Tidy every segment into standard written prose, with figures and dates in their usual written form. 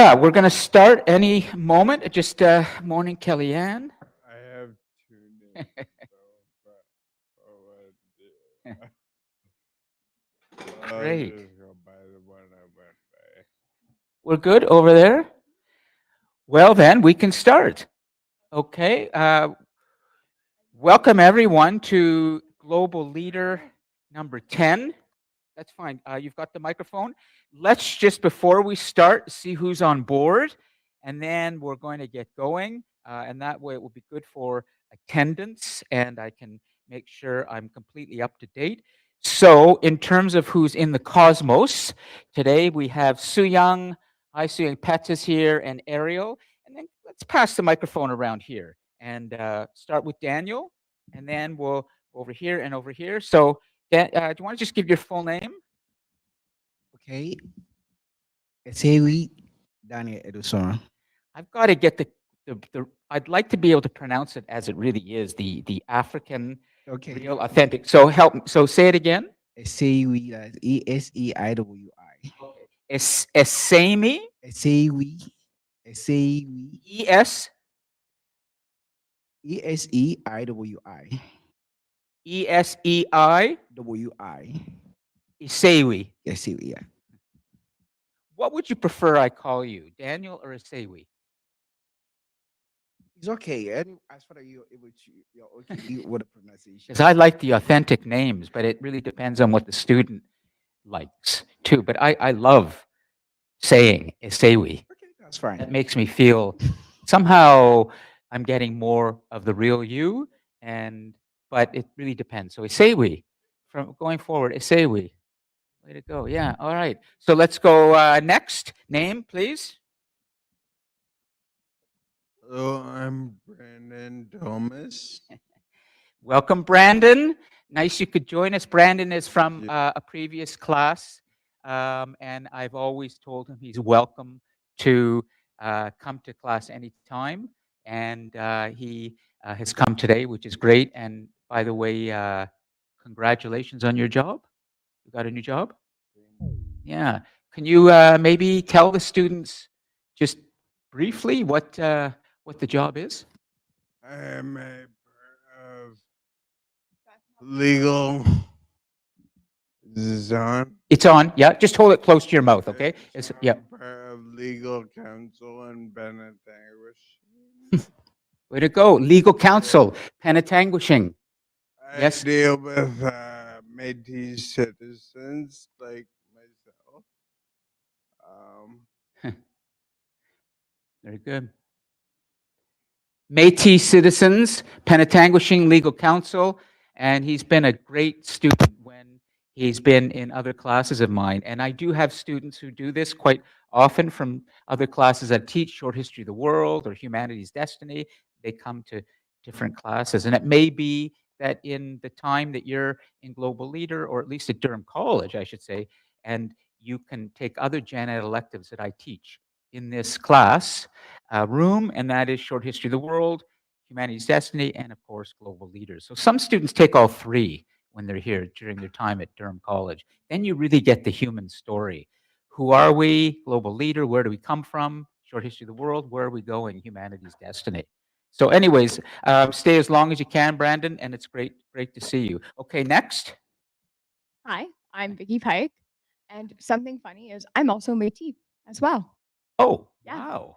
Yeah, we're going to start any moment. Just morning, Kellyanne. I have tuned in, I'll Great. just go by the one I went by. We're good over there. Well, then we can start. Okay. Welcome everyone to Global Leader number 10. That's fine. You've got the microphone. Let's just, before we start, see who's on board, and then we're going to get going. And that way it will be good for attendance, and I can make sure I'm completely up to date. So, in terms of who's in the cosmos, today we have Su Young. Hi, Su Young. Pets is here, and Ariel. And then let's pass the microphone around here and start with Daniel, and then we'll go over here and over here. So, do you want to just give your full name? Okay, Esewi Daniel Edusona. I've got to get the I'd like to be able to pronounce it as it really is, the African Okay, real authentic. So help. So say it again. Esewi, that's Eseiwi. Esemi. Esewi, Esewi, E-S. Eseiwi. E-S-E-I. Wi. Isewi. Esewi, yeah. What would you prefer I call you, Daniel or Isewi? It's okay. And as far as you're okay with the pronunciation. Because I like the authentic names, but it really depends on what the student likes too. But I love saying Isewi. Okay, that's fine. That makes me feel somehow I'm getting more of the real you, but it really depends. So Isewi, from going forward, Isewi. Way to go. Yeah. All right. So let's go next. Name, please. Hello, I'm Brandon Thomas. Welcome, Brandon. Nice you could join us. Brandon is from Yeah. a previous class, and I've always told him he's welcome to come to class anytime. And he has come today, which is great. And by the way, congratulations on your job. You got a new job? Yeah. Can you maybe tell the students just briefly what the job is? I am a part of legal. Is this on? It's on. Yeah. Just hold it close to your mouth, okay? Yes, Yeah. I'm part of legal counsel in Benetanguish. Way to go. Legal counsel, Penetanguishing. I Yes. deal with Métis citizens like myself. Very good. Métis citizens, Penetanguishing legal counsel, and he's been a great student when he's been in other classes of mine. And I do have students who do this quite often from other classes that teach short history of the world or humanities destiny. They come to different classes, and it may be that in the time that you're in Global Leader, or at least at Durham College, I should say, and you can take other gen ed electives that I teach in this class room, and that is short history of the world, humanities destiny, and of course, global leaders. So some students take all three when they're here during their time at Durham College. Then you really get the human story. Who are we? Global leader. Where do we come from? Short history of the world. Where are we going? Humanities destiny. So, anyways, stay as long as you can, Brandon, and it's great to see you. Okay, next. Hi, I'm Vicky Pike, and something funny is I'm also Métis as well. Oh, Yeah. wow.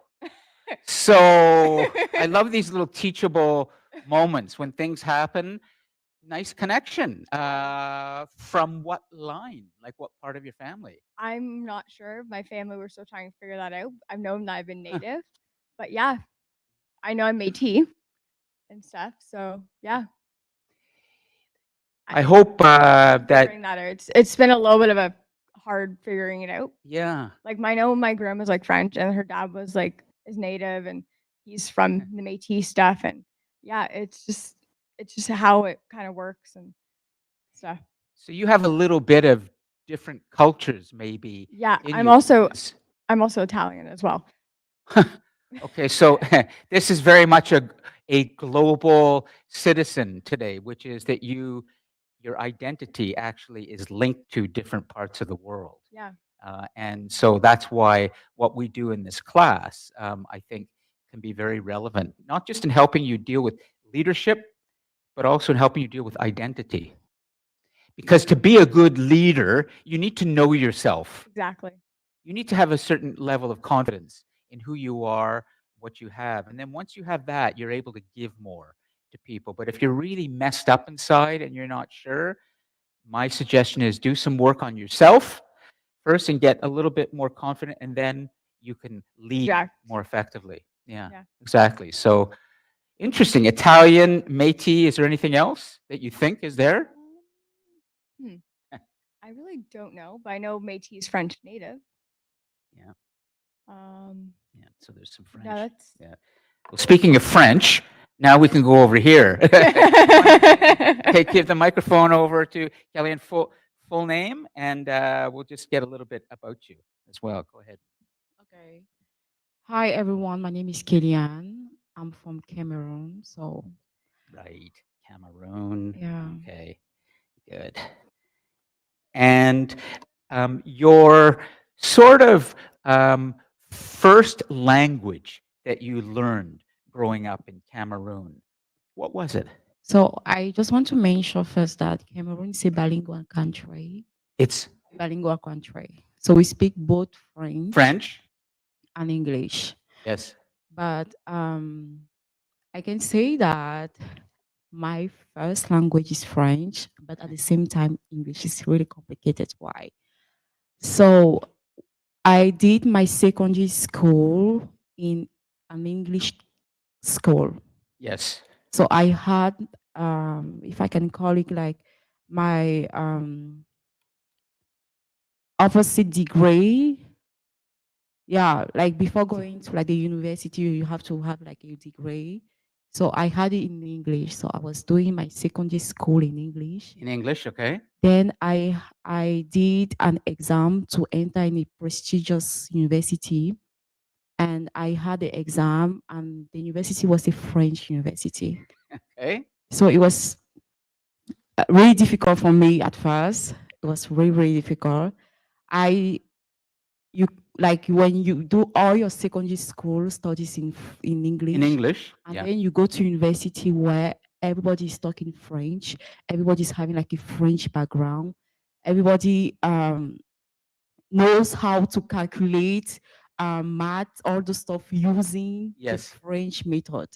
So I love these little teachable moments when things happen. Nice connection. From what line? Like what part of your family? I'm not sure. My family were still trying to figure that out. I've known that I've been Huh. native, but yeah, I know I'm Métis and stuff. So yeah, I hope that, figuring that out. It's been a little bit of a hard figuring it out. yeah. Like I know my grandma's like French, and her dad was like is native, and he's from the Métis stuff, and yeah, it's just how it kind of works and stuff. So you have a little bit of different cultures, maybe. Yeah, in I'm you. also Italian as well. Okay, so this is very much a global citizen today, which is that your identity actually is linked to different parts of the world. Yeah. And so that's why what we do in this class, I think, can be very relevant, not just in helping you deal with leadership, but also in helping you deal with identity. Because to be a good leader, you need to know yourself. Exactly. You need to have a certain level of confidence in who you are, what you have. And then once you have that, you're able to give more to people. But if you're really messed up inside and you're not sure, my suggestion is do some work on yourself first and get a little bit more confident, and then you can lead Exact. more effectively. Yeah, Yeah. exactly. So interesting. Italian, Métis, is there anything else that you think is there? Hmm. I really don't know, but I know Métis is French native. Yeah. Um, Yeah, so there's some no, French. that's. Yeah. Well, speaking of French, now we can go over here. Okay, give the microphone over to Kellyanne, full name, and we'll just get a little bit about you as well. Go ahead. Okay. Hi, everyone. My name is Kellyanne. I'm from Cameroon. So, Right, Cameroon. yeah. Okay, good. And your sort of first language that you learned growing up in Cameroon, what was it? So, I just want to mention first that Cameroon is a bilingual country. It's Bilingual country. So, we speak both French French? and English. Yes. But I can say that my first language is French, but at the same time, English is really complicated. Why? So, I did my secondary school in an English school. Yes. So I had, if I can call it like my opposite degree. Yeah, like before going to like the university, you have to have like a degree. So I had it in English. So I was doing my secondary school in English. In English, okay. Then I did an exam to enter in a prestigious university, and I had the exam, and the university was a French university. Okay. So it was really difficult for me at first. It was really, really difficult. I you like when you do all your secondary school studies in English, In English, and yeah. then you go to university where everybody is talking French, everybody's having like a French background, everybody knows how to calculate math, all the stuff using the Yes. French method.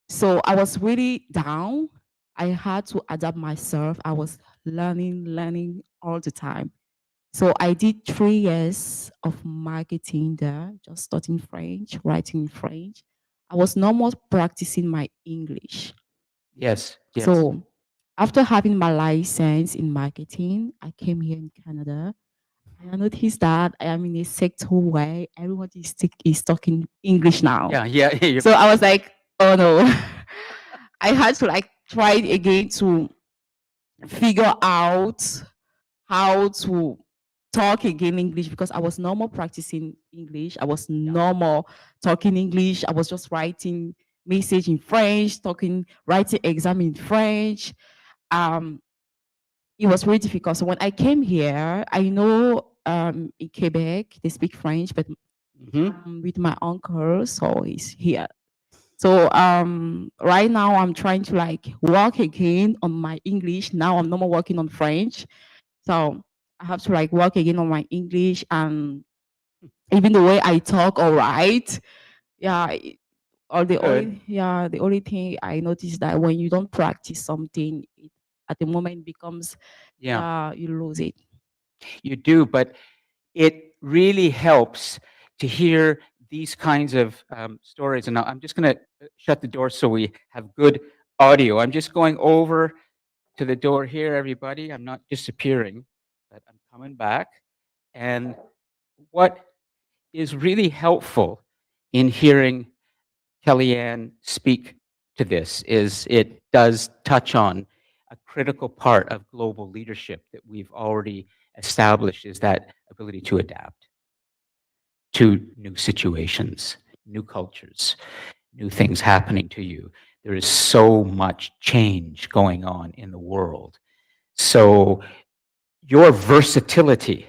So I was really down. I had to adapt myself. I was learning all the time. So I did 3 years of marketing there, just studying French, writing in French. I was no more practicing my English. Yes. Yes. So after having my license in marketing, I came here in Canada. And I noticed that I am in a sector where everybody is talking English now. Yeah. Yeah. You're- So I was like, oh no. I had to like try it again to figure out how to talk again English, because I was no more practicing English. I was no more talking English. I was just writing message in French, writing exam in French. Um, it was really difficult. So when I came here, I know in Quebec they speak French, but Mhm. with my uncle, so he's here. So right now I'm trying to like work again on my English. Now I'm no more working on French. So I have to like work again on my English, and even the way I talk, all right. Yeah. Or Good. the only thing I noticed that when you don't practice something, it, at the moment becomes, Yeah. you lose it. You do, but it really helps to hear these kinds of stories. And now I'm just going to shut the door so we have good audio. I'm just going over to the door here, everybody. I'm not disappearing, but I'm coming back. And what is really helpful in hearing Kellyanne speak to this is it does touch on a critical part of global leadership that we've already established, is that ability to adapt to new situations, new cultures, new things happening to you. There is so much change going on in the world. So your versatility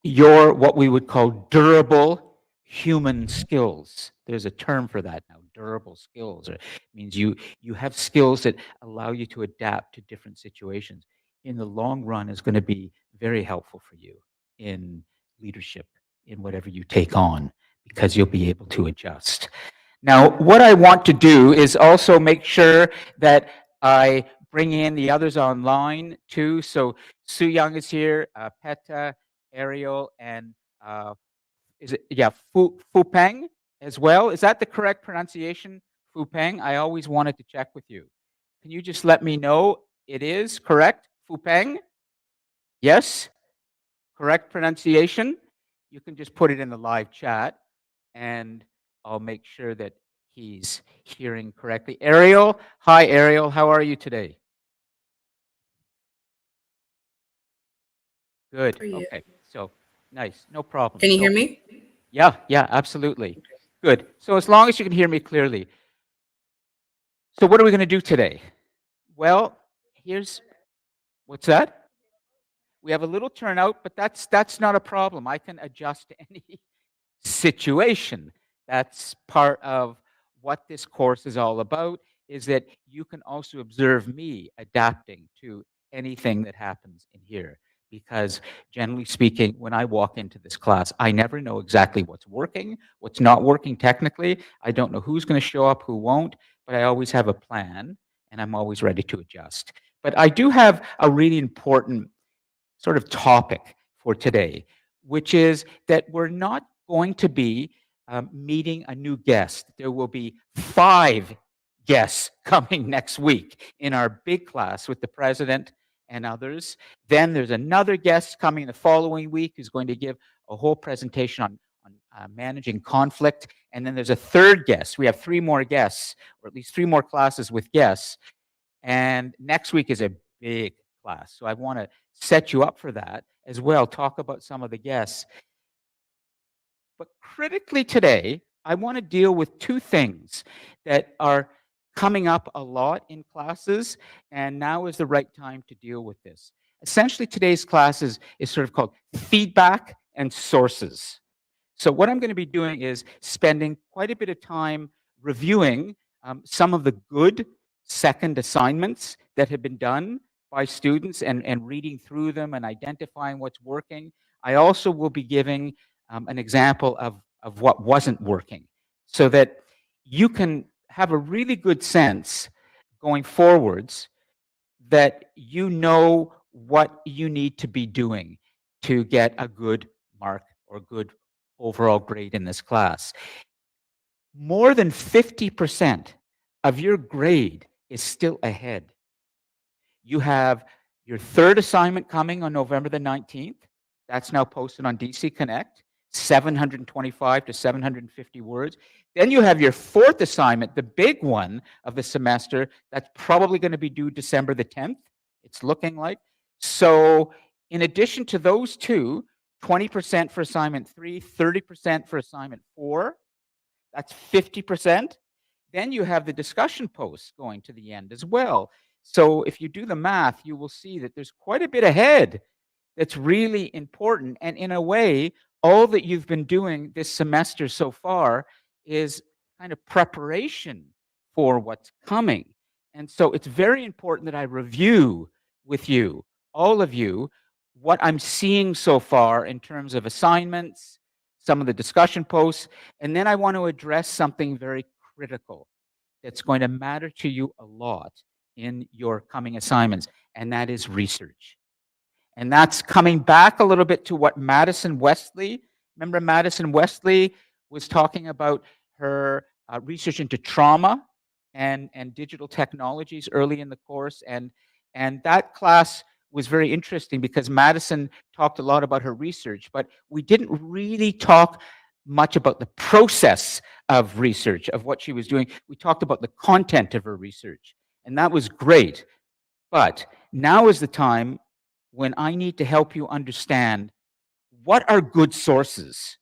your what we would call durable human skills. There's a term for that now, durable skills. Or it means you have skills that allow you to adapt to different situations. In the long run, is going to be very helpful for you in leadership, in whatever you take on, because you'll be able to adjust. Now, what I want to do is also make sure that I bring in the others online too. So Sue Young is here, Peta, Ariel, and is it, yeah, Fu Peng as well. Is that the correct pronunciation, Fu Peng? I always wanted to check with you. Can you just let me know it is correct, Fu Peng? Yes? Correct pronunciation? You can just put it in the live chat and I'll make sure that he's hearing correctly. Ariel, hi Ariel, how are you today? Good. For you. Okay. So nice. No problem. Can you So, hear me? yeah, absolutely. Good. So as long as you can hear me clearly. So what are we going to do today? Well, here's what's that? We have a little turnout, but that's not a problem. I can adjust to any situation. That's part of what this course is all about, is that you can also observe me adapting to anything that happens in here. Because generally speaking, when I walk into this class, I never know exactly what's working, what's not working technically. I don't know who's going to show up, who won't, but I always have a plan and I'm always ready to adjust. But I do have a really important sort of topic for today, which is that we're not going to be meeting a new guest. There will be 5 guests coming next week in our big class with the president and others. Then there's another guest coming the following week who's going to give a whole presentation on managing conflict. And then there's a third guest. We have 3 more guests, or at least 3 more classes with guests. And next week is a big class. So I want to set you up for that as well, talk about some of the guests. But critically today, I want to deal with 2 things that are coming up a lot in classes, and now is the right time to deal with this. Essentially, today's class is sort of called feedback and sources. So what I'm going to be doing is spending quite a bit of time reviewing some of the good second assignments that have been done by students and reading through them and identifying what's working. I also will be giving an example of what wasn't working so that you can have a really good sense going forwards that you know what you need to be doing to get a good mark or good overall grade in this class. More than 50% of your grade is still ahead. You have your 3rd assignment coming on November the 19th. That's now posted on DC Connect, 725 to 750 words. Then you have your 4th assignment, the big one of the semester. That's probably going to be due December the 10th. It's looking like. So in addition to those 2, 20% for assignment 3, 30% for assignment 4. That's 50%. Then you have the discussion posts going to the end as well. So if you do the math, you will see that there's quite a bit ahead that's really important. And in a way, all that you've been doing this semester so far is kind of preparation for what's coming. And so it's very important that I review with you, all of you, what I'm seeing so far in terms of assignments, some of the discussion posts, and then I want to address something very critical that's going to matter to you a lot in your coming assignments, and that is research. And that's coming back a little bit to what Madison Wesley, remember Madison Wesley was talking about her research into trauma and digital technologies early in the course. And that class was very interesting because Madison talked a lot about her research, but we didn't really talk much about the process of research, of what she was doing. We talked about the content of her research, and that was great. But now is the time when I need to help you understand what are good sources?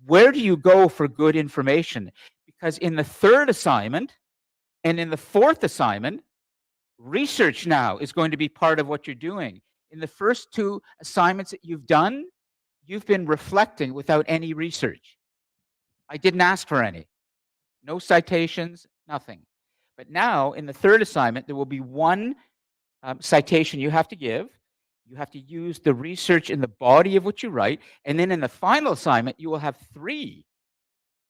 Where do you go for good information? Because in the 3rd assignment and in the 4th assignment, research now is going to be part of what you're doing. In the first 2 assignments that you've done, you've been reflecting without any research. I didn't ask for any. No citations, nothing. But now, in the third assignment, there will be one citation you have to give. You have to use the research in the body of what you write. And then in the final assignment, you will have 3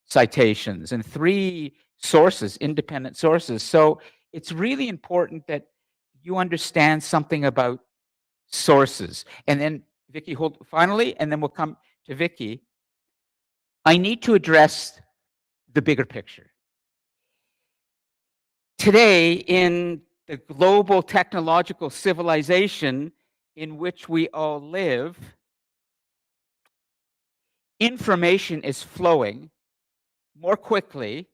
citations and 3 sources, independent sources. So it's really important that you understand something about sources. And then, Vicky, finally, and then we'll come to Vicky. I need to address the bigger picture. Today, in the global technological civilization in which we all live, information is flowing more quickly,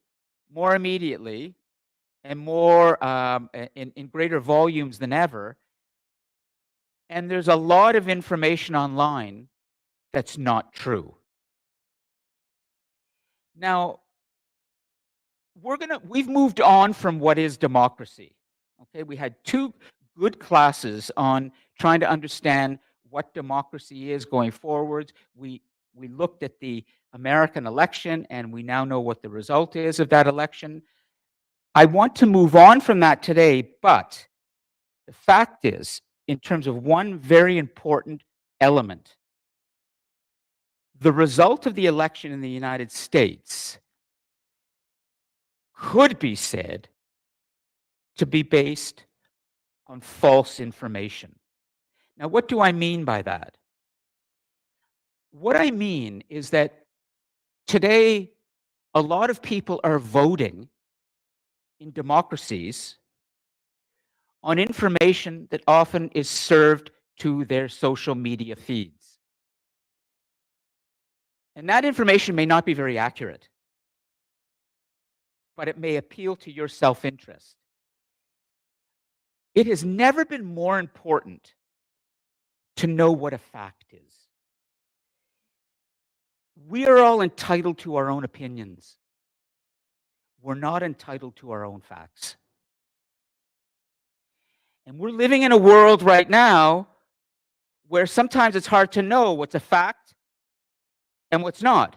more immediately, and more in greater volumes than ever. And there's a lot of information online that's not true. Now, we've moved on from what is democracy. Okay, we had 2 good classes on trying to understand what democracy is going forward. We looked at the American election, and we now know what the result is of that election. I want to move on from that today, but the fact is, in terms of one very important element, the result of the election in the United States could be said to be based on false information. Now, what do I mean by that? What I mean is that today, a lot of people are voting in democracies on information that often is served to their social media feeds. And that information may not be very accurate, but it may appeal to your self-interest. It has never been more important to know what a fact is. We are all entitled to our own opinions. We're not entitled to our own facts. And we're living in a world right now where sometimes it's hard to know what's a fact and what's not.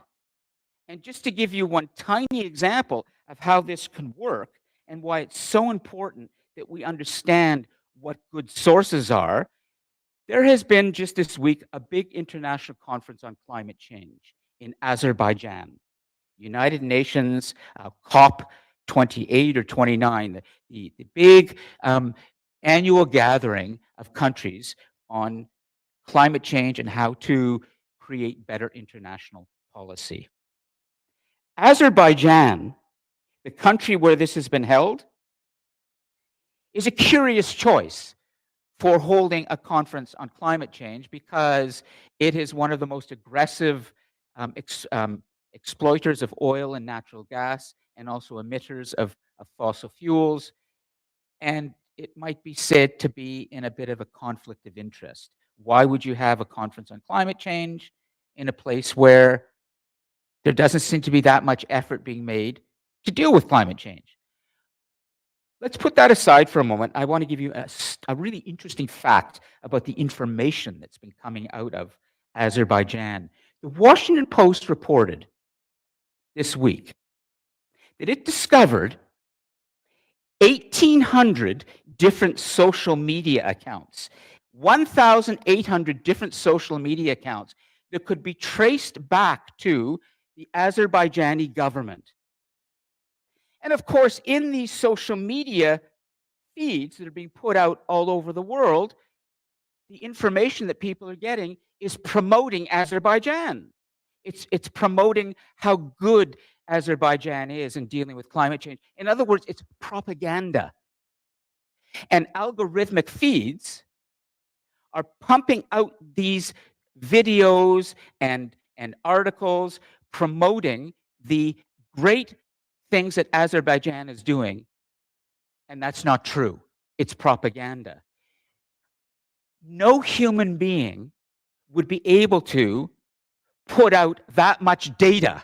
And just to give you one tiny example of how this can work and why it's so important that we understand what good sources are, there has been just this week a big international conference on climate change in Azerbaijan. United Nations COP 28 or 29, the big annual gathering of countries on climate change and how to create better international policy. Azerbaijan, the country where this has been held, is a curious choice for holding a conference on climate change because it is one of the most aggressive exploiters of oil and natural gas and also emitters of fossil fuels. And it might be said to be in a bit of a conflict of interest. Why would you have a conference on climate change in a place where there doesn't seem to be that much effort being made to deal with climate change? Let's put that aside for a moment. I want to give you a really interesting fact about the information that's been coming out of Azerbaijan. The Washington Post reported this week that it discovered 1,800 different social media accounts, 1,800 different social media accounts that could be traced back to the Azerbaijani government. And of course, in these social media feeds that are being put out all over the world, the information that people are getting is promoting Azerbaijan. It's promoting how good Azerbaijan is in dealing with climate change. In other words, it's propaganda. And algorithmic feeds are pumping out these videos and articles promoting the great things that Azerbaijan is doing. And that's not true. It's propaganda. No human being would be able to put out that much data.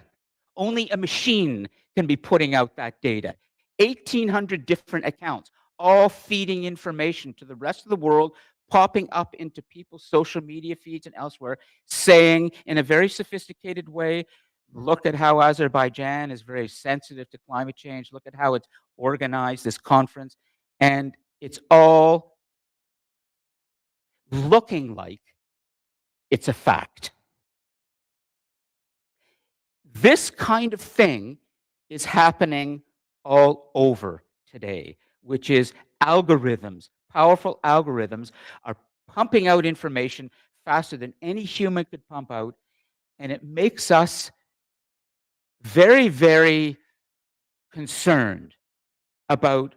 Only a machine can be putting out that data. 1,800 different accounts, all feeding information to the rest of the world, popping up into people's social media feeds and elsewhere, saying in a very sophisticated way, look at how Azerbaijan is very sensitive to climate change. Look at how it's organized this conference. And it's all looking like it's a fact. This kind of thing is happening all over today, which is algorithms, powerful algorithms are pumping out information faster than any human could pump out, and it makes us very, very concerned about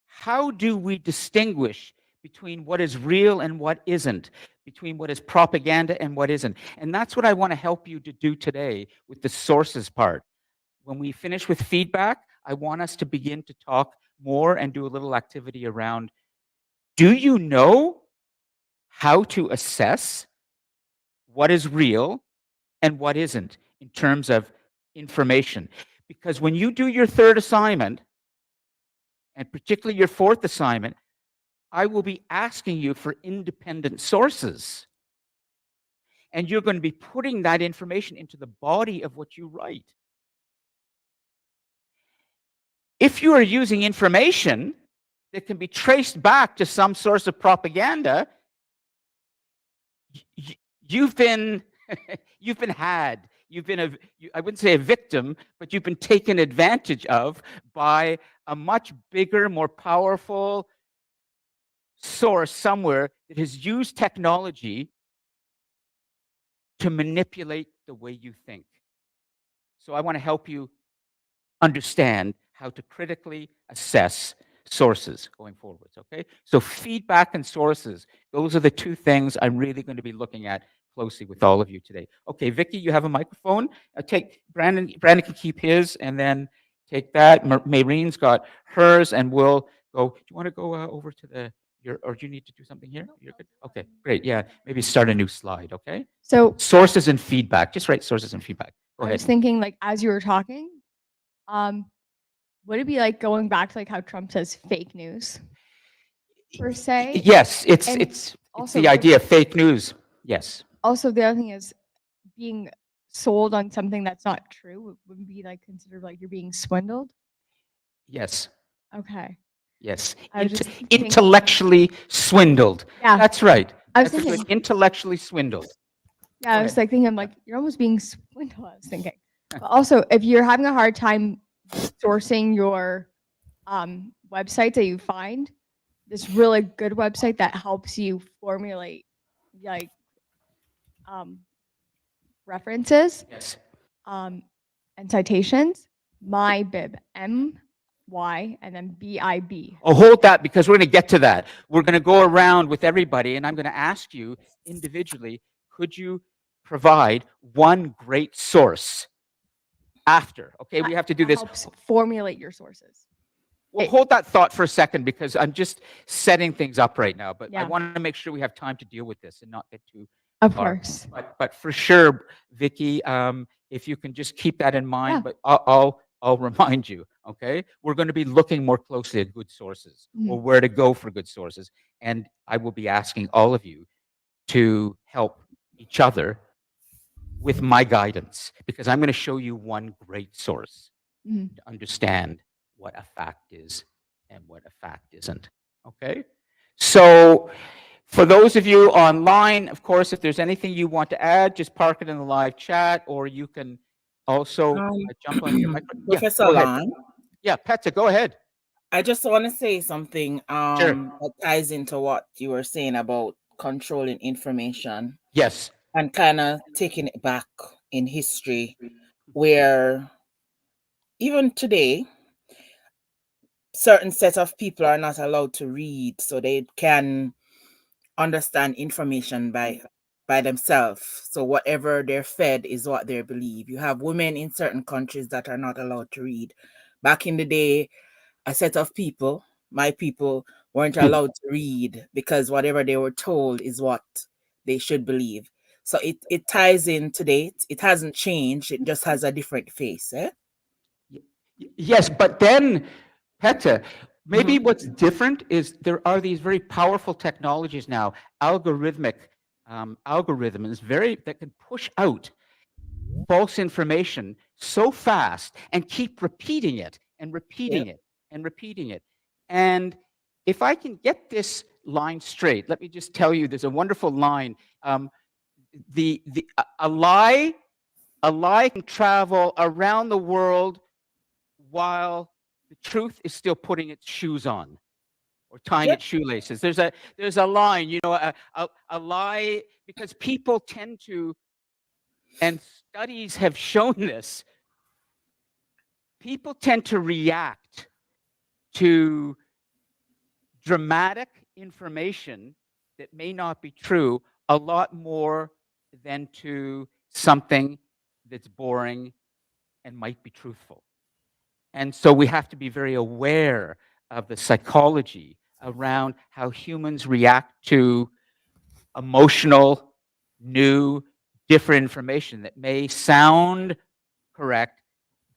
how do we distinguish between what is real and what isn't, between what is propaganda and what isn't. And that's what I want to help you to do today with the sources part. When we finish with feedback, I want us to begin to talk more and do a little activity around, do you know how to assess what is real and what isn't in terms of information? Because when you do your third assignment, and particularly your fourth assignment, I will be asking you for independent sources. And you're going to be putting that information into the body of what you write. If you are using information that can be traced back to some source of propaganda, you've been you've been had. You've been I wouldn't say a victim, but you've been taken advantage of by a much bigger, more powerful source somewhere that has used technology to manipulate the way you think. So I want to help you understand how to critically assess sources going forwards, okay? So feedback and sources, those are the two things I'm really going to be looking at closely with all of you today. Okay, Vicky, you have a microphone. Take Brandon can keep his, and then take that. Maureen's got hers, and we'll go. Do you want to go over to or do you need to do something here? You're good? Okay, great. Yeah, maybe start a new slide, okay? So Sources and feedback. Just write sources and feedback. Go I ahead. was thinking, like, as you were talking, would it be like going back to like how Trump says fake news per se? Yes, And it's also the idea of fake news. Yes. Also, the other thing is being sold on something that's not true would be like considered like you're being swindled. Yes. Okay. Yes. I was just thinking, Intellectually swindled. yeah. That's right. I was That's a good- thinking, intellectually swindled. yeah, I Go was ahead. like thinking, like, you're almost being swindled. I was thinking. But also, if you're having a hard time sourcing your website that you find, this really good website that helps you formulate like references Yes. and citations, MyBib, MY, and then BIB. Oh, hold that, because we're going to get to that. We're going to go around with everybody, and I'm going to ask you individually, could you provide one great source after? Okay, we have to do That this. helps formulate your sources. Well, hold that thought for a second, because I'm just setting things up right now. But I Yeah. want to make sure we have time to deal with this and not get too Of far. course. But for sure, Vicky, if you can just keep that in mind. Yeah. But I'll remind you. Okay, we're going to be looking more closely at good sources, or where to go for good sources, and I will be asking all of you to help each other with my guidance, because I'm going to show you one great source Mhm. to understand what a fact is and what a fact isn't. Okay? So, for those of you online, of course, if there's anything you want to add, just park it in the live chat, or you can also jump on your microphone. Yeah, Professor go ahead. Long, Yeah, Petra, go ahead. I just want to say something Sure. that ties into what you were saying about controlling information Yes. and kind of taking it back in history, where even today, certain set of people are not allowed to read, so they can understand information by themselves. So whatever they're fed is what they believe. You have women in certain countries that are not allowed to read. Back in the day, a set of people, my people, weren't allowed to read because whatever they were told is what they should believe. So it ties in today. It hasn't changed. It just has a different face. Eh? Yes, but then, Petra, maybe what's different is there are these very powerful technologies now, algorithmic algorithms, that can push out false information so fast and keep repeating it and repeating it and repeating it. And if I can get this line straight, let me just tell you, there's a wonderful line. A lie can travel around the world while the truth is still putting its shoes on or tying its shoelaces. There's a line, you know, a lie, because people tend to, and studies have shown this, people tend to react to dramatic information that may not be true a lot more than to something that's boring and might be truthful. And so we have to be very aware of the psychology around how humans react to emotional, new, different information that may sound correct,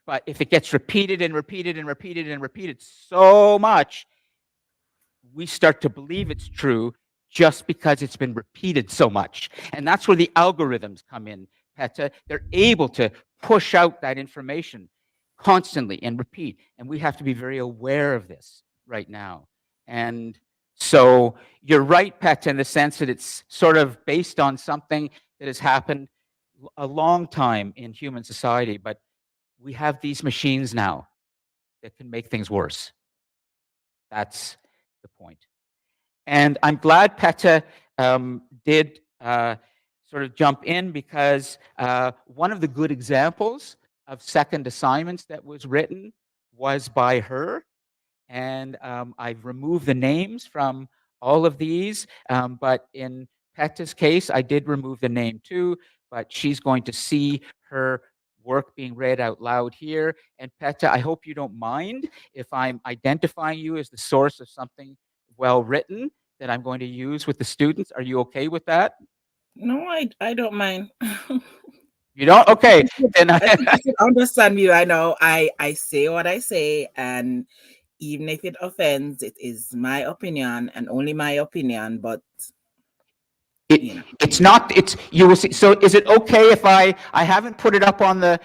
but if it gets repeated and repeated and repeated and repeated so much, we start to believe it's true just because it's been repeated so much. And that's where the algorithms come in, Peta. They're able to push out that information constantly and repeat. And we have to be very aware of this right now. And so you're right, Peta, in the sense that it's sort of based on something that has happened a long time in human society, but we have these machines now that can make things worse. That's the point. And I'm glad Peta did sort of jump in, because one of the good examples of second assignments that was written was by her. And I've removed the names from all of these, but in Peta's case, I did remove the name too, but she's going to see her work being read out loud here. And Peta, I hope you don't mind if I'm identifying you as the source of something well written that I'm going to use with the students. Are you okay with that? No, I don't mind. You don't? Okay. Then I think you should understand me. I know I say what I say, and even if it offends, it is my opinion and only my opinion. But you know, it's not. It's, you will see. So is it okay if I haven't put it up on the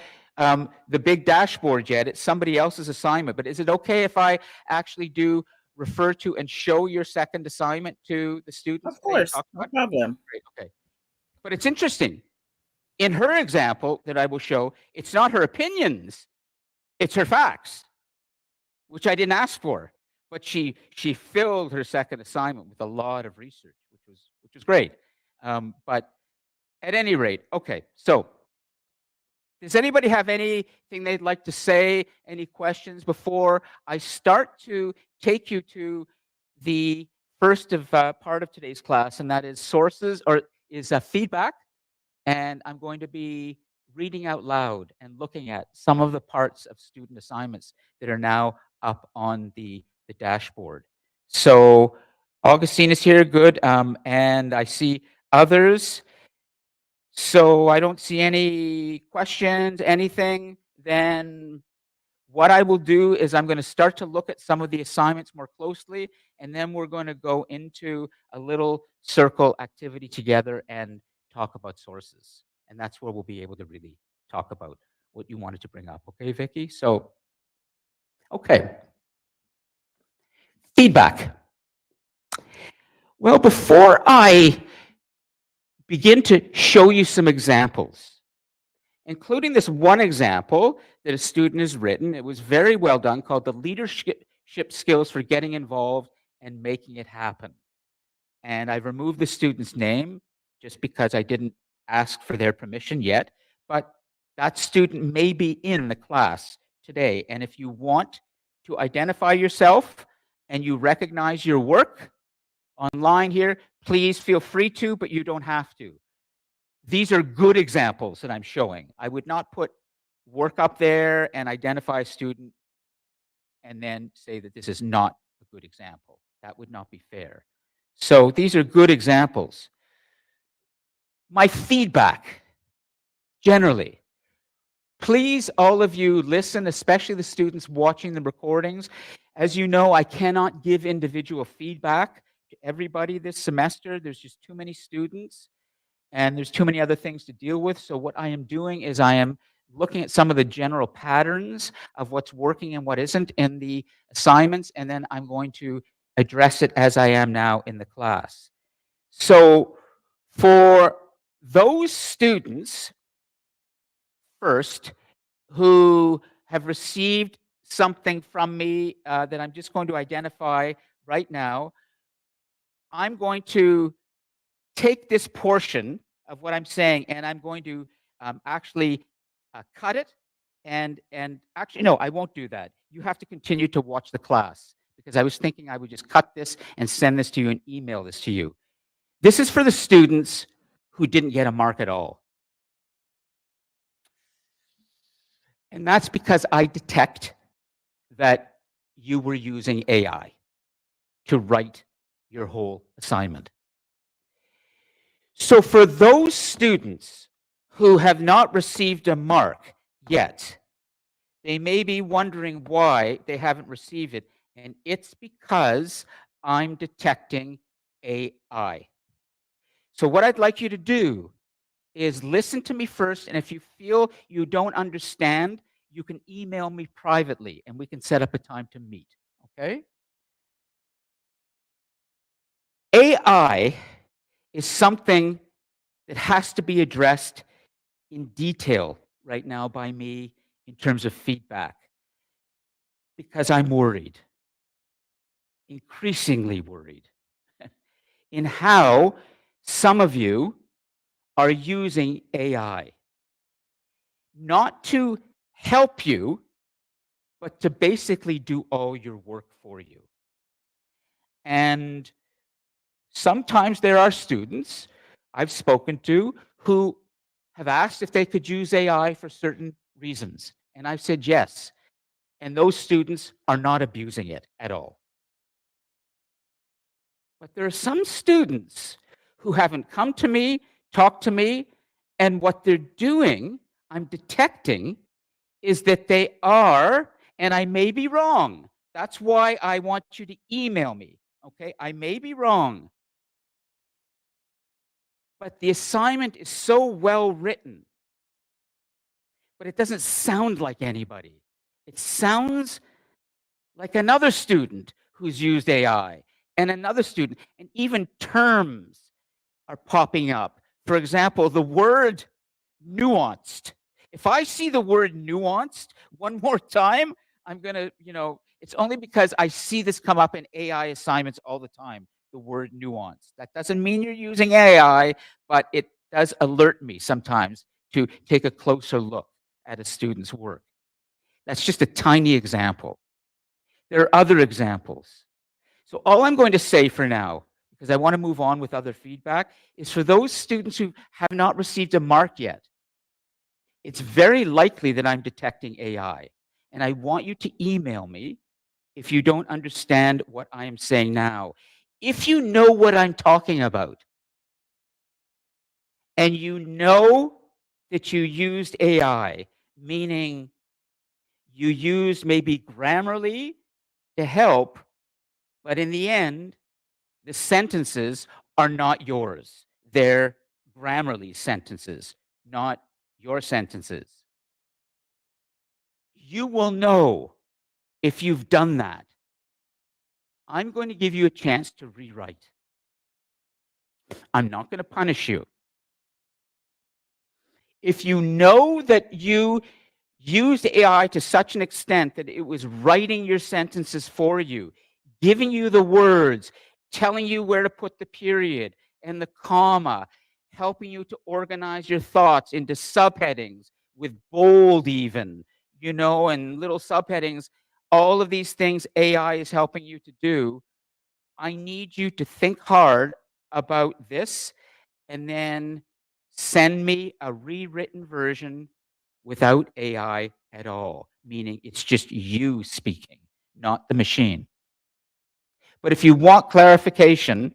big dashboard yet? It's somebody else's assignment. But is it okay if I actually do refer to and show your second assignment to the students? of course, no problem. Great, okay. But it's interesting. In her example that I will show, it's not her opinions, it's her facts, which I didn't ask for. But she filled her second assignment with a lot of research, which was great. But at any rate, okay. So, does anybody have anything they'd like to say? Any questions before I start to take you to the first of part of today's class, and that is sources, or is feedback. And I'm going to be reading out loud and looking at some of the parts of student assignments that are now up on the dashboard. So Augustine is here, good. And I see others. So I don't see any questions, anything. Then what I will do is I'm going to start to look at some of the assignments more closely, and then we're going to go into a little circle activity together and talk about sources. And that's where we'll be able to really talk about what you wanted to bring up. Okay, Vicky? So, okay. Feedback. Well, before I begin to show you some examples, including this one example that a student has written, it was very well done, called the Leadership Skills for Getting Involved and Making It Happen. And I've removed the student's name just because I didn't ask for their permission yet, but that student may be in the class today. And if you want to identify yourself and you recognize your work online here, please feel free to, but you don't have to. These are good examples that I'm showing. I would not put work up there and identify a student and then say that this is not a good example. That would not be fair. So these are good examples. My feedback, generally, please, all of you listen, especially the students watching the recordings, As you know, I cannot give individual feedback to everybody this semester. There's just too many students and there's too many other things to deal with. So what I am doing is I am looking at some of the general patterns of what's working and what isn't in the assignments, and then I'm going to address it as I am now in the class. So for those students, first, who have received something from me that I'm just going to identify right now, I'm going to take this portion of what I'm saying and I'm going to actually cut it. And actually, no, I won't do that. You have to continue to watch the class because I was thinking I would just cut this and send this to you and email this to you. This is for the students who didn't get a mark at all. And that's because I detect that you were using AI to write your whole assignment. So for those students who have not received a mark yet, they may be wondering why they haven't received it. And it's because I'm detecting AI. So what I'd like you to do is listen to me first. And if you feel you don't understand, you can email me privately and we can set up a time to meet. Okay? AI is something that has to be addressed in detail right now by me in terms of feedback because I'm worried, increasingly worried, in how some of you are using AI, not to help you, but to basically do all your work for you. And sometimes there are students I've spoken to who have asked if they could use AI for certain reasons. And I've said yes. And those students are not abusing it at all. But there are some students who haven't come to me, talked to me, and what they're doing, I'm detecting, is that they are, and I may be wrong. That's why I want you to email me, okay? I may be wrong. But the assignment is so well written, but it doesn't sound like anybody. It sounds like another student who's used AI and another student, and even terms are popping up. For example, the word nuanced. If I see the word nuanced one more time, I'm going to, it's only because I see this come up in AI assignments all the time, the word nuanced. That doesn't mean you're using AI, but it does alert me sometimes to take a closer look at a student's work. That's just a tiny example. There are other examples. So all I'm going to say for now, because I want to move on with other feedback, is for those students who have not received a mark yet, it's very likely that I'm detecting AI. And I want you to email me if you don't understand what I am saying now. If you know what I'm talking about, and you know that you used AI, meaning you used maybe Grammarly to help, but in the end, the sentences are not yours. They're Grammarly sentences, not your sentences. You will know if you've done that. I'm going to give you a chance to rewrite. I'm not going to punish you. If you know that you used AI to such an extent that it was writing your sentences for you, giving you the words, telling you where to put the period and the comma, helping you to organize your thoughts into subheadings with bold even, and little subheadings, all of these things AI is helping you to do. I need you to think hard about this and then send me a rewritten version without AI at all, meaning it's just you speaking, not the machine. But if you want clarification,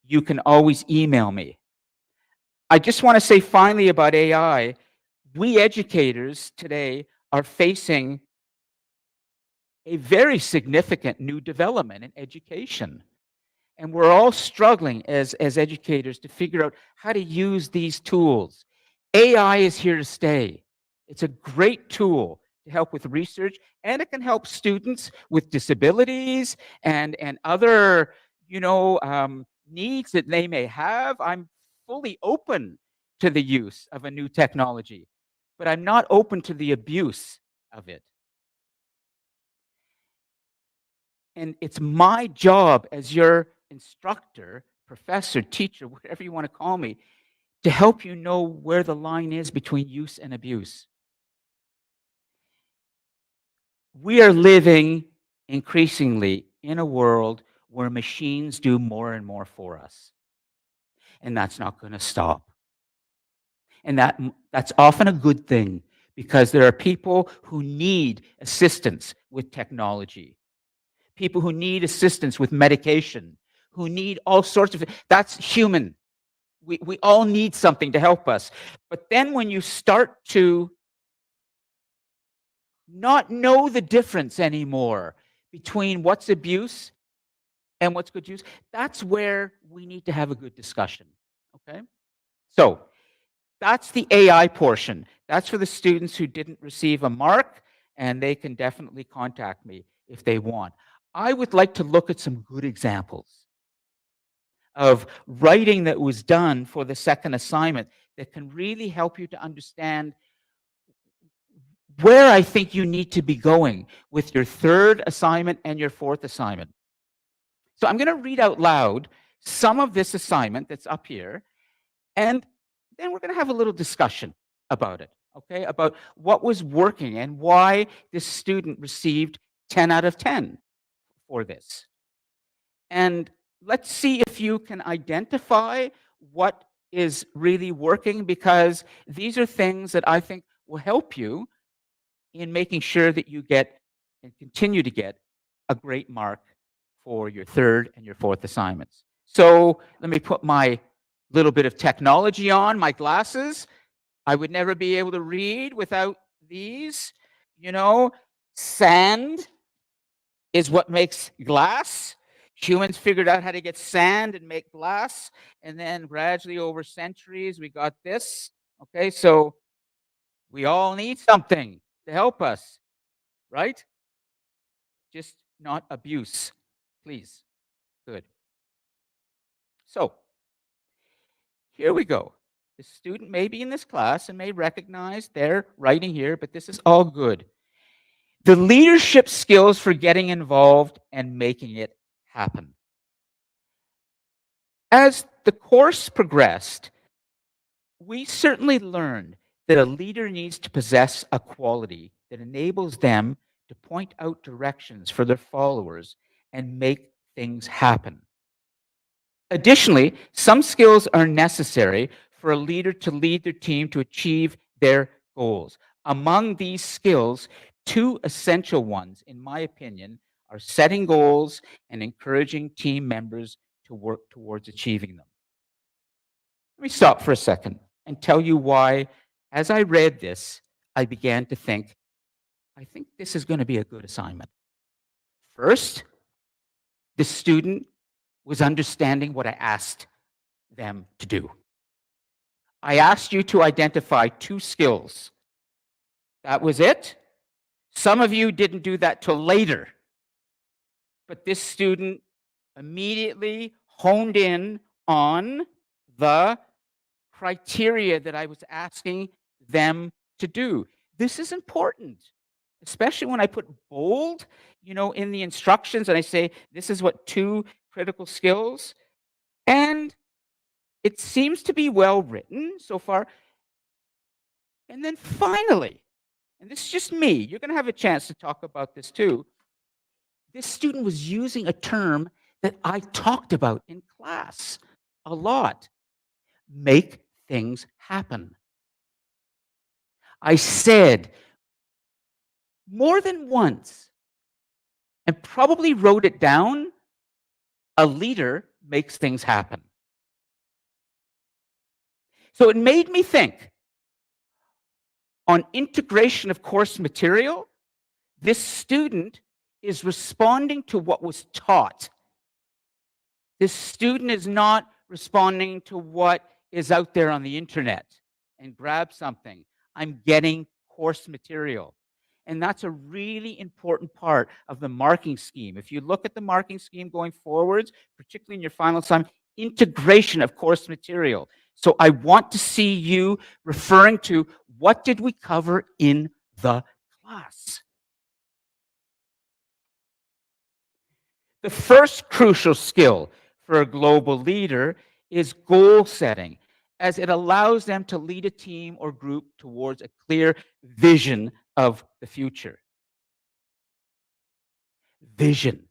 you can always email me. I just want to say finally about AI, we educators today are facing a very significant new development in education. And we're all struggling as educators to figure out how to use these tools. AI is here to stay. It's a great tool to help with research, and it can help students with disabilities and other, needs that they may have. I'm fully open to the use of a new technology, but I'm not open to the abuse of it. And it's my job as your instructor, professor, teacher, whatever you want to call me, to help you know where the line is between use and abuse. We are living increasingly in a world where machines do more and more for us. And that's not going to stop. And that's often a good thing, because there are people who need assistance with technology, people who need assistance with medication, who need all sorts of, that's human. We all need something to help us. But then when you start to not know the difference anymore between what's abuse and what's good use, that's where we need to have a good discussion. Okay? So that's the AI portion. That's for the students who didn't receive a mark, and they can definitely contact me if they want. I would like to look at some good examples of writing that was done for the second assignment that can really help you to understand where I think you need to be going with your third assignment and your fourth assignment. So I'm going to read out loud some of this assignment that's up here, and then we're going to have a little discussion about it, okay? About what was working and why this student received 10 out of 10 for this. And let's see if you can identify what is really working, because these are things that I think will help you in making sure that you get and continue to get a great mark for your third and your fourth assignments. So let me put my little bit of technology on, my glasses. I would never be able to read without these. Sand is what makes glass. Humans figured out how to get sand and make glass, and then gradually over centuries we got this. Okay, so we all need something to help us, right? Just not abuse, please. Good. So here we go. The student may be in this class and may recognize their writing here, but this is all good. The leadership skills for getting involved and making it happen. As the course progressed, we certainly learned that a leader needs to possess a quality that enables them to point out directions for their followers and make things happen. Additionally, some skills are necessary for a leader to lead their team to achieve their goals. Among these skills, two essential ones, in my opinion, are setting goals and encouraging team members to work towards achieving them. Let me stop for a second and tell you why, as I read this, I began to think, I think this is going to be a good assignment. First, the student was understanding what I asked them to do. I asked you to identify two skills. That was it. Some of you didn't do that till later, but this student immediately honed in on the criteria that I was asking them to do. This is important, especially when I put bold, in the instructions, and I say, this is what two critical skills. And it seems to be well written so far. And then finally, and this is just me, you're going to have a chance to talk about this too. This student was using a term that I talked about in class a lot. Make things happen. I said more than once, and probably wrote it down, a leader makes things happen. So it made me think, on integration of course material, this student is responding to what was taught. This student is not responding to what is out there on the internet and grab something. I'm getting course material. And that's a really important part of the marking scheme. If you look at the marking scheme going forwards, particularly in your final assignment, integration of course material. So I want to see you referring to what did we cover in the class. The first crucial skill for a global leader is goal setting, as it allows them to lead a team or group towards a clear vision of the future. Vision.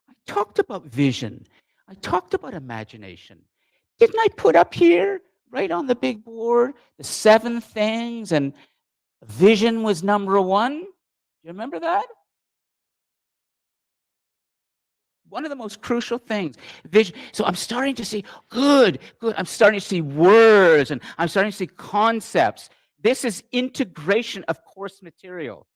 I talked about vision. I talked about imagination. Didn't I put up here, right on the big board, the 7 things, and vision was number 1? Do you remember that? One of the most crucial things, vision. So I'm starting to see, good. I'm starting to see words, and I'm starting to see concepts. This is integration of course material.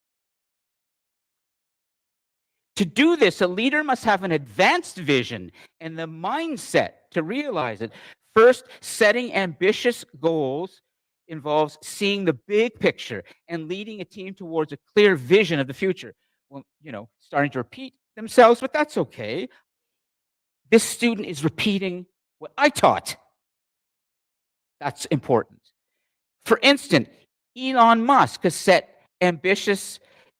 To do this, a leader must have an advanced vision and the mindset to realize it. First, setting ambitious goals involves seeing the big picture and leading a team towards a clear vision of the future. Well, starting to repeat themselves, but that's okay. This student is repeating what I taught. That's important. For instance, Elon Musk has set ambitious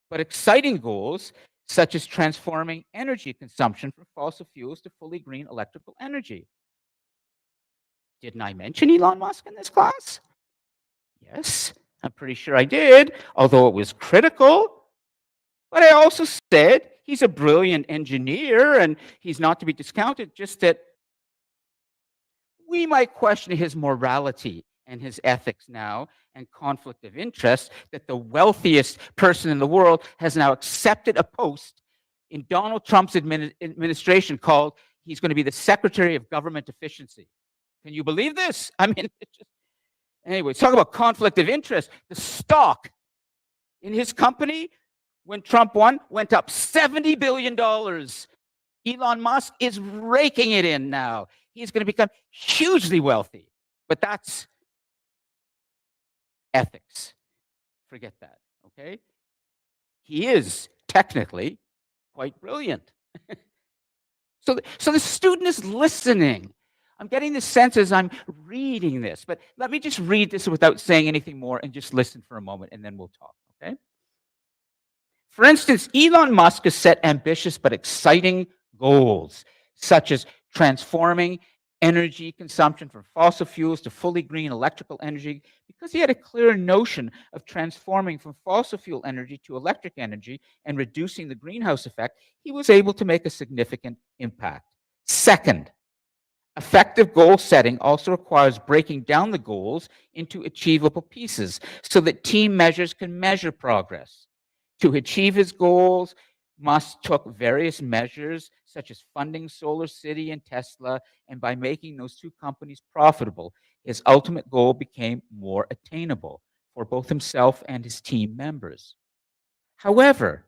but exciting goals, such as transforming energy consumption from fossil fuels to fully green electrical energy. Didn't I mention Elon Musk in this class? Yes, I'm pretty sure I did, although it was critical. But I also said he's a brilliant engineer and he's not to be discounted, just that we might question his morality and his ethics now and conflict of interest that the wealthiest person in the world has now accepted a post in Donald Trump's administration called, he's going to be the Secretary of Government Efficiency. Can you believe this? I mean, anyway, talk about conflict of interest. The stock in his company, when Trump won, went up $70 billion. Elon Musk is raking it in now. He's going to become hugely wealthy. But that's ethics. Forget that, okay? He is technically quite brilliant. So the student is listening. I'm getting the sense as I'm reading this, but let me just read this without saying anything more and just listen for a moment, and then we'll talk, okay? For instance, Elon Musk has set ambitious but exciting goals, such as transforming energy consumption from fossil fuels to fully green electrical energy. Because he had a clear notion of transforming from fossil fuel energy to electric energy and reducing the greenhouse effect, he was able to make a significant impact. Second, effective goal setting also requires breaking down the goals into achievable pieces so that team measures can measure progress. To achieve his goals, Musk took various measures, such as funding Solar City and Tesla, and by making those 2 companies profitable, his ultimate goal became more attainable for both himself and his team members. However,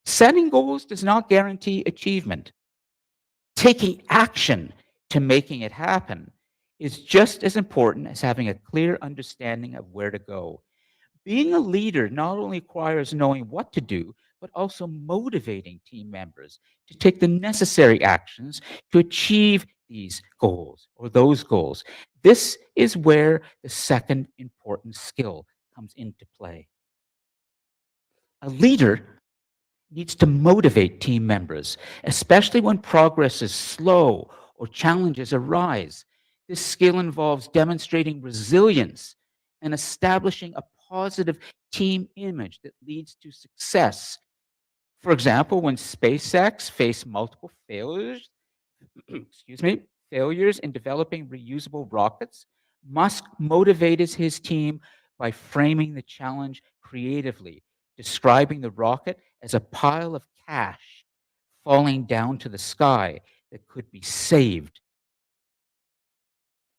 setting goals does not guarantee achievement. Taking action to making it happen is just as important as having a clear understanding of where to go. Being a leader not only requires knowing what to do, but also motivating team members to take the necessary actions to achieve these goals or those goals. This is where the second important skill comes into play. A leader needs to motivate team members, especially when progress is slow or challenges arise. This skill involves demonstrating resilience and establishing a positive team image that leads to success. For example, when SpaceX faced multiple failures, failures in developing reusable rockets, Musk motivated his team by framing the challenge creatively, describing the rocket as a pile of cash falling down to the sky that could be saved.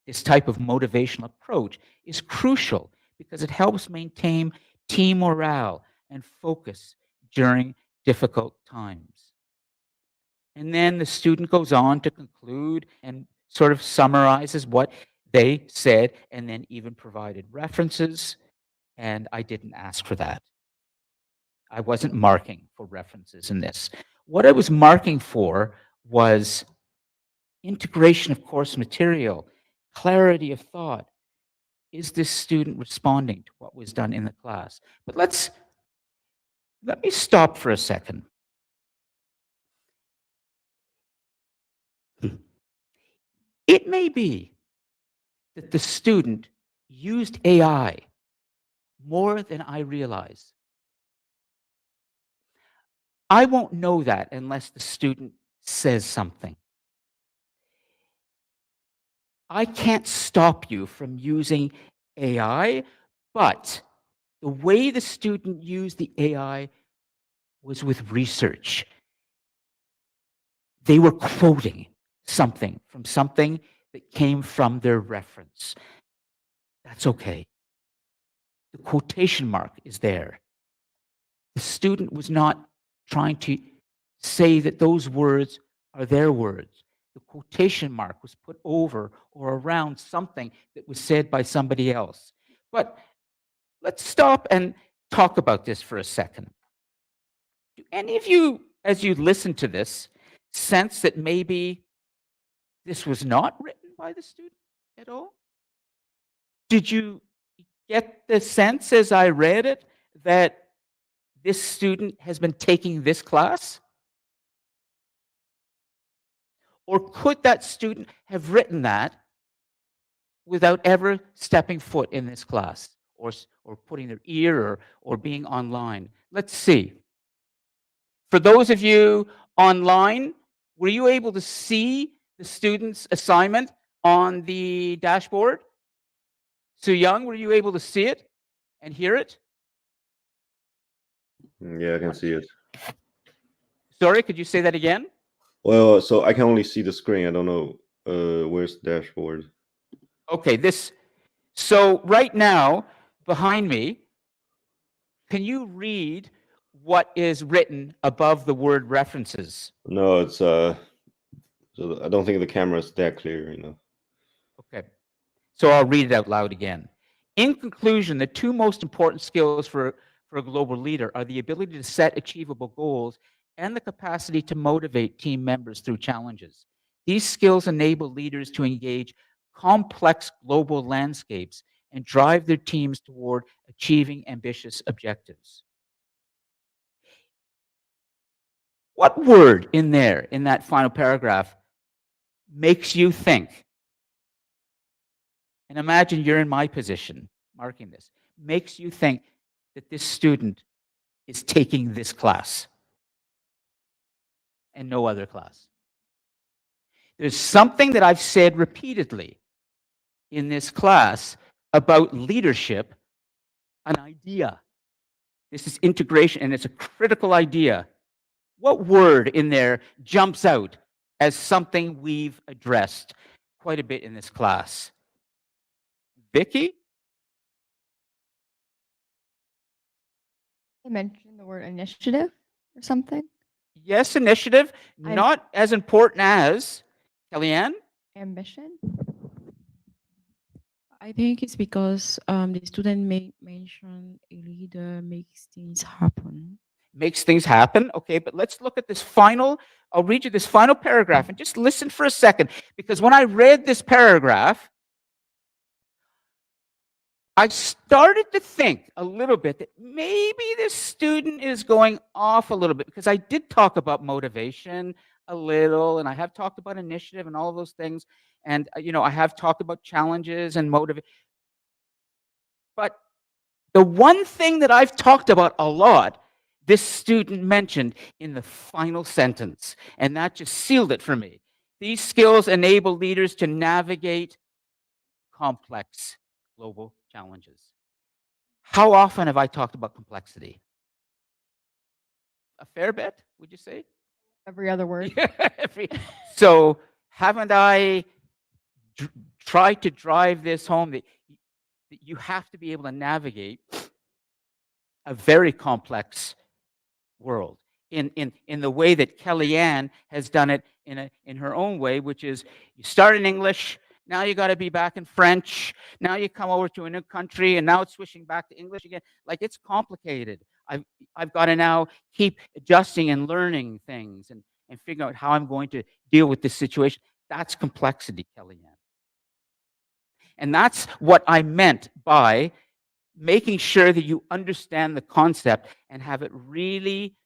This type of motivational approach is crucial because it helps maintain team morale and focus during difficult times. And then the student goes on to conclude and sort of summarizes what they said and then even provided references. And I didn't ask for that. I wasn't marking for references in this. What I was marking for was integration of course material, clarity of thought. Is this student responding to what was done in the class? But let me stop for a second. It may be that the student used AI more than I realize. I won't know that unless the student says something. I can't stop you from using AI, but the way the student used the AI was with research. They were quoting something from something that came from their reference. That's okay. The quotation mark is there. The student was not trying to say that those words are their words. The quotation mark was put over or around something that was said by somebody else. But let's stop and talk about this for a second. Do any of you, as you listen to this, sense that maybe this was not written by the student at all? Did you get the sense as I read it that this student has been taking this class? Or could that student have written that without ever stepping foot in this class or putting their ear or being online? Let's see. For those of you online, were you able to see the student's assignment on the dashboard? Su Young, were you able to see it and hear it? Yeah, I can see it. Sorry, could you say that again? Well, so I can only see the screen. I don't know where's the dashboard. Okay, so right now, behind me, can you read what is written above the word references? No, it's so I don't think the camera is that clear, you know. Okay, so I'll read it out loud again. In conclusion, the two most important skills for a global leader are the ability to set achievable goals and the capacity to motivate team members through challenges. These skills enable leaders to engage complex global landscapes and drive their teams toward achieving ambitious objectives. What word in there, in that final paragraph, makes you think? And imagine you're in my position, marking this, makes you think that this student is taking this class and no other class. There's something that I've said repeatedly in this class about leadership, an idea. This is integration, and it's a critical idea. What word in there jumps out as something we've addressed quite a bit in this class? Vicky? I mentioned the word initiative or something. Yes, initiative, not as important as Kellyanne. Ambition. I think it's because the student may mention a leader makes things happen. Makes things happen. Okay, but let's look at this final, I'll read you this final paragraph and just listen for a second, because when I read this paragraph, I started to think a little bit that maybe this student is going off a little bit, because I did talk about motivation a little, and I have talked about initiative and all of those things, and I have talked about challenges and motivation. But the one thing that I've talked about a lot, this student mentioned in the final sentence, and that just sealed it for me. These skills enable leaders to navigate complex global challenges. How often have I talked about complexity? A fair bit, would you say? Every other word. So haven't I tried to drive this home that you have to be able to navigate a very complex world. in the way that Kellyanne has done it in her own way, which is you start in English, now you got to be back in French, now you come over to a new country, and now it's switching back to English again. Like, it's complicated. I've got to now keep adjusting and learning things and figuring out how I'm going to deal with this situation. That's complexity, Kellyanne. And that's what I meant by making sure that you understand the concept and have it really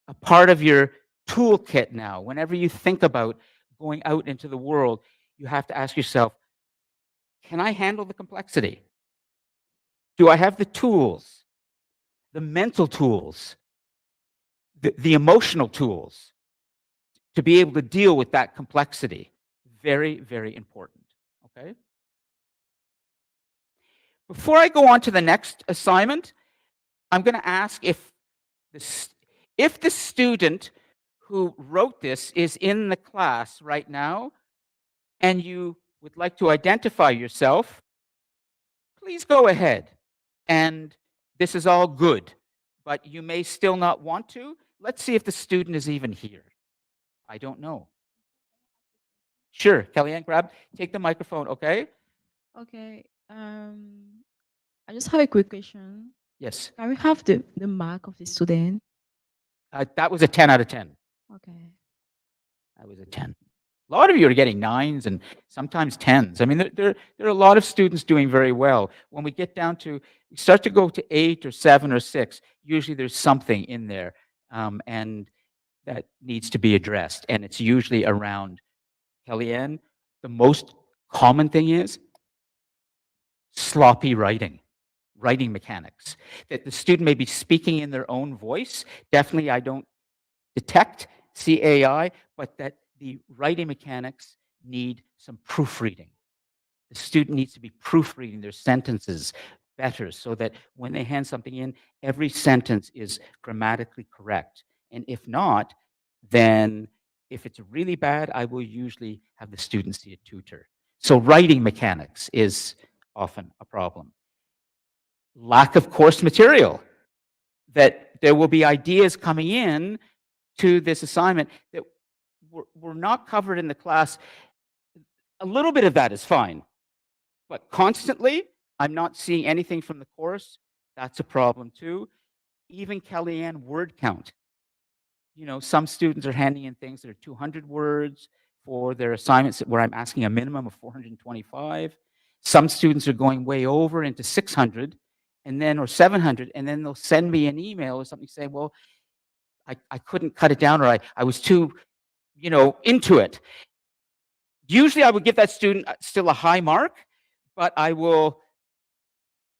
a part of your toolkit now. Whenever you think about going out into the world, you have to ask yourself, can I handle the complexity? Do I have the tools, the mental tools, the emotional tools to be able to deal with that complexity? Very, very important, okay? Before I go on to the next assignment, I'm going to ask if the student who wrote this is in the class right now, and you would like to identify yourself, please go ahead. And this is all good, but you may still not want to. Let's see if the student is even here. I don't know. Sure, Kellyanne, take the microphone, okay? Okay. I just have a quick question. Yes, Can we have the mark of the student? that was a 10 out of 10. Okay. That was a 10. A lot of you are getting 9s and sometimes 10s. I mean, there are a lot of students doing very well. When we get down to, we start to go to 8 or 7 or 6, usually there's something in there, and that needs to be addressed. And it's usually around, Kellyanne, the most common thing is sloppy writing mechanics. That the student may be speaking in their own voice. Definitely, I don't detect CAI, but that the writing mechanics need some proofreading. The student needs to be proofreading their sentences better so that when they hand something in, every sentence is grammatically correct. And if not, then if it's really bad, I will usually have the student see a tutor. So writing mechanics is often a problem. Lack of course material, that there will be ideas coming in to this assignment that were not covered in the class. A little bit of that is fine, but constantly, I'm not seeing anything from the course. That's a problem too. Even Kellyanne word count. You know, some students are handing in things that are 200 words for their assignments where I'm asking a minimum of 425. Some students are going way over into 600 and then, or 700, and then they'll send me an email or something saying, well, I couldn't cut it down, or I was too, into it. Usually I would give that student still a high mark, but I will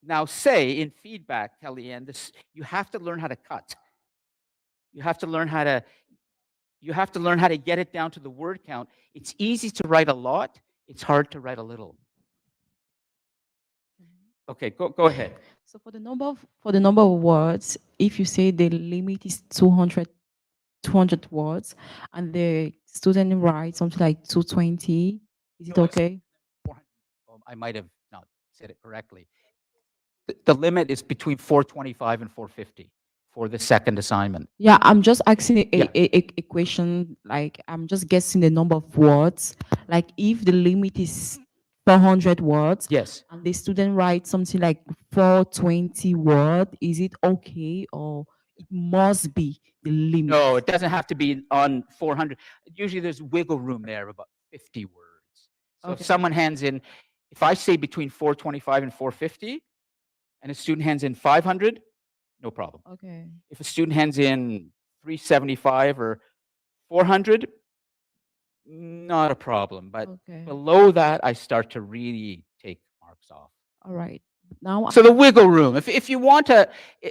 now say in feedback, Kellyanne, you have to learn how to cut. You have to learn how to get it down to the word count. It's easy to write a lot. It's hard to write a little. Okay, go ahead. So for the number of words, if you say the limit is 200 words and the student writes something like 220, is it No, it's okay? 400. I might have not said it correctly. The limit is between 425 and 450 for the second assignment. Yeah, I'm just asking Yeah. a question, like I'm just guessing the number of words. Like if the limit is 400 words Yes. and the student writes something like 420 words, is it okay or it must be the limit? No, it doesn't have to be on 400. Usually there's wiggle room there of about 50 words. So if Okay. someone hands in, if I say between 425 and 450, and a student hands in 500, no problem. Okay. If a student hands in 375 or 400, not a problem. But Okay. below that, I start to really take marks off. All right. Now, So the wiggle room, if you want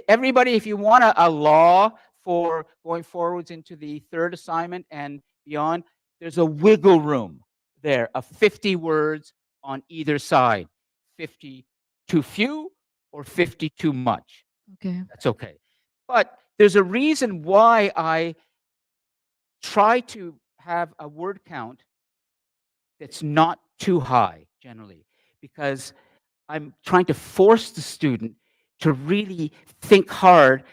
everybody, if you want a law for going forwards into the third assignment and beyond, there's a wiggle room there of 50 words on either side. 50 too few or 50 too much. okay. That's okay. But there's a reason why I try to have a word count that's not too high generally, because I'm trying to force the student to really think hard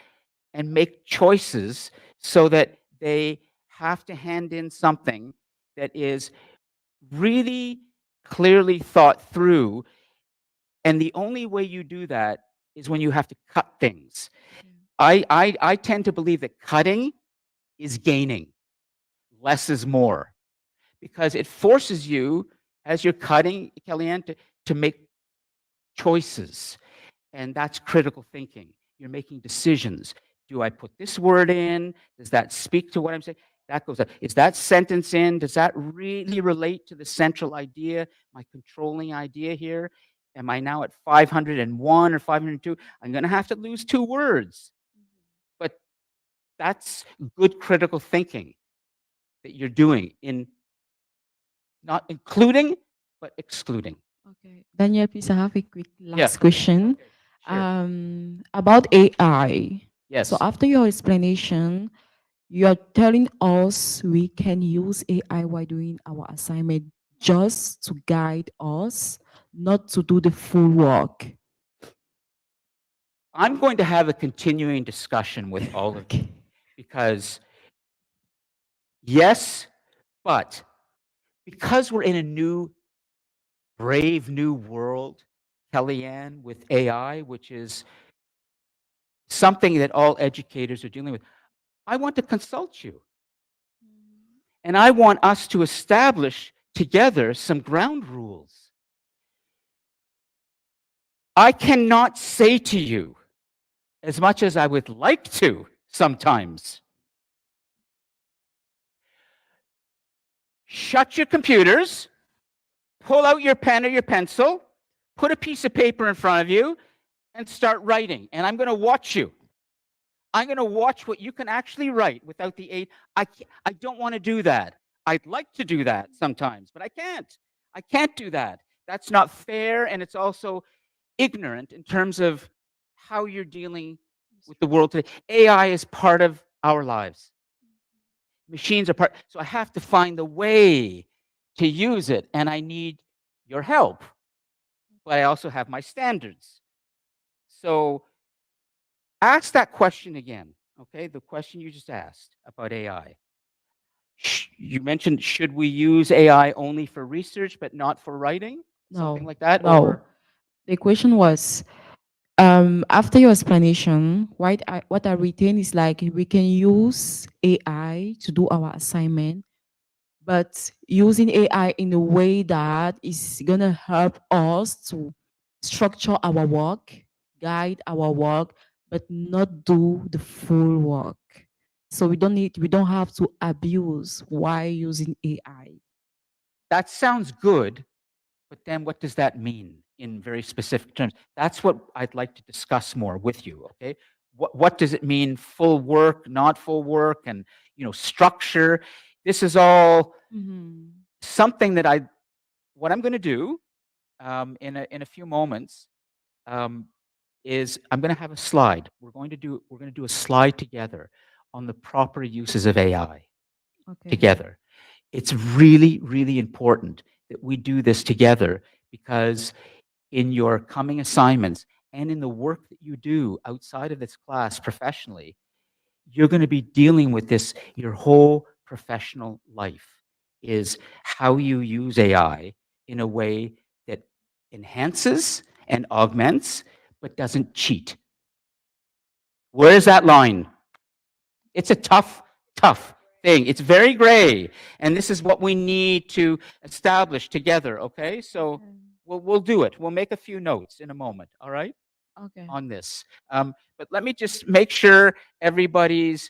and make choices so that they have to hand in something that is really clearly thought through. And the only way you do that is when you have to cut things. I tend to believe that cutting is gaining. Less is more. Because it forces you, as you're cutting, Kellyanne, to make choices. And that's critical thinking. You're making decisions. Do I put this word in? Does that speak to what I'm saying? That goes up. Is that sentence in? Does that really relate to the central idea, my controlling idea here? Am I now at 501 or 502? I'm going to have to lose 2 words. But that's good critical thinking that you're doing in not including, but excluding. Okay. Daniel, please, I have a quick Yeah. last question. Okay, sure. About AI. Yes. So after your explanation, you are telling us we can use AI while doing our assignment just to guide us, not to do the full work. I'm going to have a continuing discussion with all of you Okay. because yes, but because we're in a new, brave new world, Kellyanne, with AI, which is something that all educators are dealing with, I want to consult you. And I want us to establish together some ground rules. I cannot say to you, as much as I would like to sometimes, shut your computers, pull out your pen or your pencil, put a piece of paper in front of you, and start writing. And I'm going to watch you. I'm going to watch what you can actually write without the aid. I don't want to do that. I'd like to do that sometimes, but I can't. I can't do that. That's not fair, and it's also ignorant in terms of how you're dealing with the world today. AI is part of our lives. Machines are part. So I have to find the way to use it, and I need your help. But I also have my standards. So ask that question again, okay? The question you just asked about AI. You mentioned, should we use AI only for research but not for writing? Something No, like that? no. Or The question was, after your explanation, what I retain is like we can use AI to do our assignment, but using AI in a way that is gonna help us to structure our work, guide our work, but not do the full work. So we don't have to abuse while using AI. that sounds good, but then what does that mean in very specific terms? That's what I'd like to discuss more with you, okay? What does it mean, full work, not full work, and structure? This is all something that what I'm going to do in a few moments is I'm going to have a slide. We're going to do a slide together on the proper uses of AI Okay. together. It's really, really important that we do this together because in your coming assignments and in the work that you do outside of this class professionally, you're going to be dealing with this your whole professional life, is how you use AI in a way that enhances and augments, but doesn't cheat. Where is that line? It's a tough, tough thing. It's very gray. And this is what we need to establish together, okay? So we'll do it. We'll make a few notes in a moment, all right, Okay. on this. But let me just make sure everybody's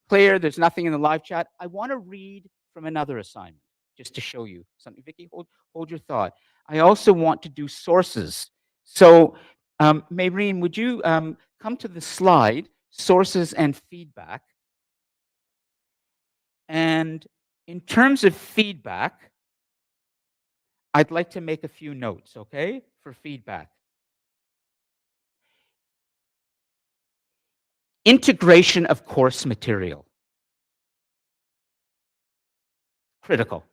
clear. There's nothing in the live chat. I want to read from another assignment just to show you something. Vicky, hold your thought. I also want to do sources. So, Maureen, would you come to the slide, sources and feedback? And in terms of feedback, I'd like to make a few notes, okay, for feedback. Integration of course material. Critical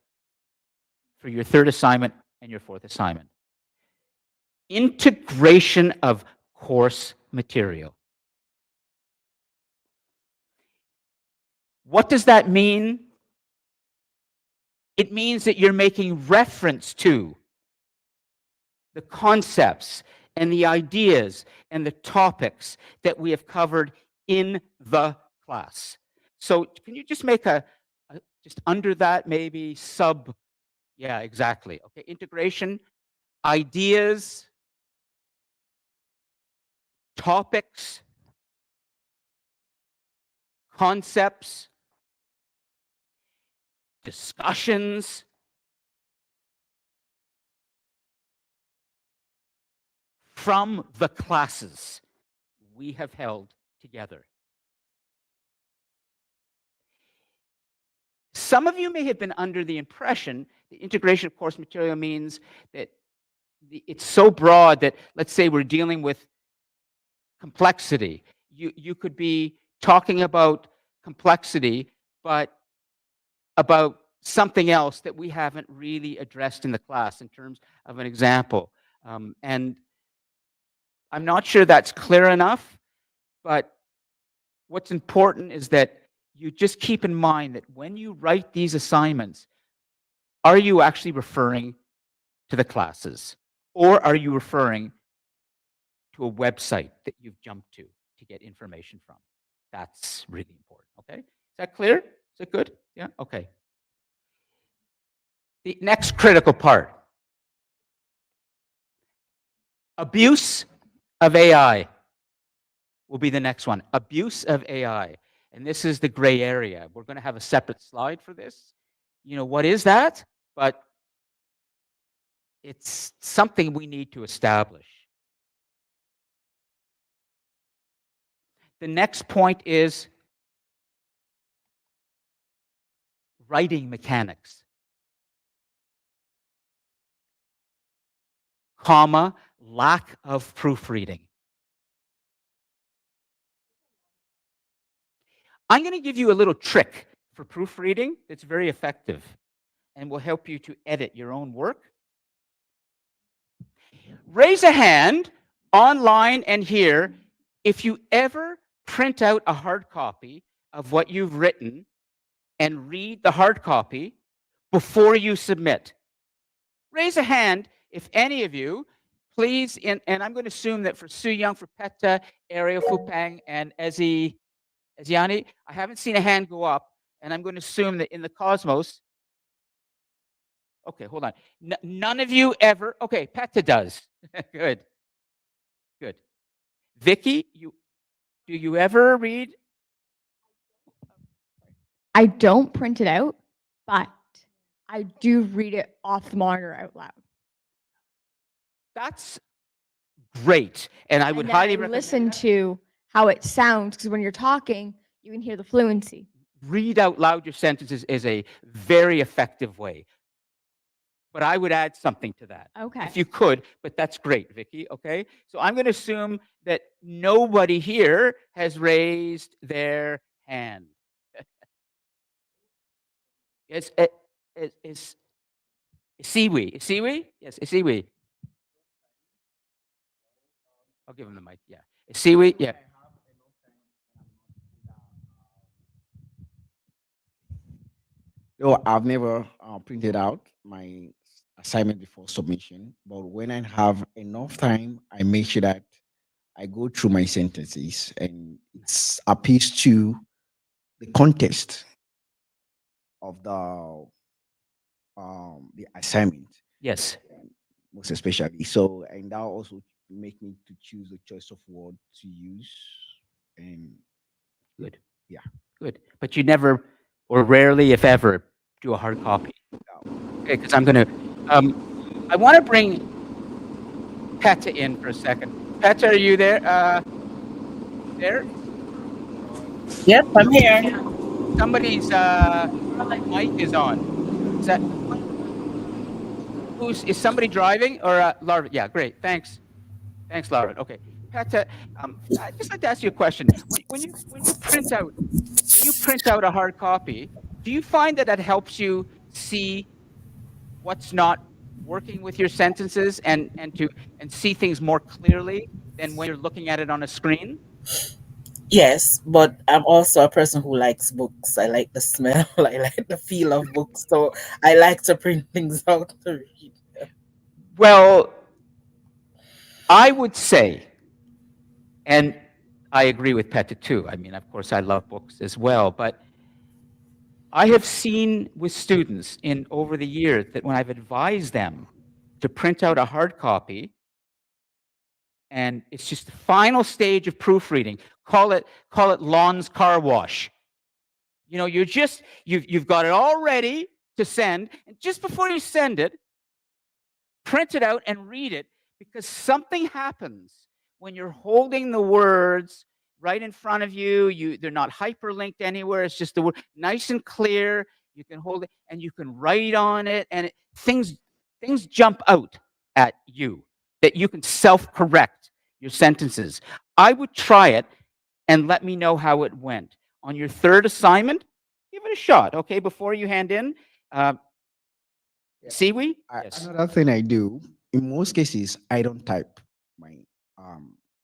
for your third assignment and your fourth assignment. Integration of course material. What does that mean? It means that you're making reference to the concepts and the ideas and the topics that we have covered in the class. So can you just make just under that, maybe sub, yeah, exactly. Okay, integration, ideas, topics, concepts, discussions, from the classes we have held together. Some of you may have been under the impression the integration of course material means that it's so broad that, let's say we're dealing with complexity. You could be talking about complexity, but about something else that we haven't really addressed in the class in terms of an example. And I'm not sure that's clear enough, but what's important is that you just keep in mind that when you write these assignments, are you actually referring to the classes? Or are you referring to a website that you've jumped to get information from? That's really important, okay? Is that clear? Is it good? Yeah, okay. The next critical part. Abuse of AI will be the next one. Abuse of AI. And this is the gray area. We're going to have a separate slide for this. You know, what is that? But it's something we need to establish. The next point is writing mechanics, comma, lack of proofreading. I'm going to give you a little trick for proofreading that's very effective and will help you to edit your own work. Raise a hand online and here if you ever print out a hard copy of what you've written and read the hard copy before you submit. Raise a hand if any of you, please, and I'm going to assume that for Su Young, for Petta, Ariel, Fupang, and Eziani, I haven't seen a hand go up, and I'm going to assume that in the Cosmos, okay, hold on. None of you ever, okay, Petta does. Good. Good. Vicky, do you ever read? I don't print it out, but I do read it off the monitor out loud. That's great, and I would And then highly I recommend listen that. to how it sounds, because when you're talking, you can hear the fluency. Read out loud your sentences is a very effective way. But I would add something to that. Okay. If you could, but that's great, Vicky, okay? So I'm going to assume that nobody here has raised their hand. It's Siwi. Siwi? Yes, Siwi. I'll give him the mic, yeah. Siwi? Yeah. No, I've never printed out my assignment before submission, but when I have enough time, I make sure that I go through my sentences and it appeals to the context of the assignment, Yes. most especially. So, and that also make me to choose the choice of word to use. And Good. Yeah. Good. But you never, or rarely, if ever, do a hard copy. Okay, because I'm going to, I want to bring Peta in for a second. Peta, are you there? There? Yep, I'm here. Somebody's mic is on. Is that, is somebody driving or Laura? Yeah, great. Thanks. Thanks, Laura. Okay. Peta, I'd just like to ask you a question. When you print out a hard copy, do you find that helps you see what's not working with your sentences and see things more clearly than when you're looking at it on a screen? Yes, but I'm also a person who likes books. I like the smell, I like the feel of books. So I like to print things out to read. Well, I would say, and I agree with Peta too. I mean, of course, I love books as well, but I have seen with students in over the years that when I've advised them to print out a hard copy, and it's just the final stage of proofreading. Call it Lon's car wash. You know, you've got it all ready to send, and just before you send it, print it out and read it, because something happens when you're holding the words right in front of you. They're not hyperlinked anywhere. It's just the word nice and clear. You can hold it and you can write on it, and things jump out at you that you can self-correct your sentences. I would try it and let me know how it went. On your third assignment, give it a shot, okay, before you hand in. Uh, Yeah. See we? Yes. Another thing I do, in most cases, I don't type my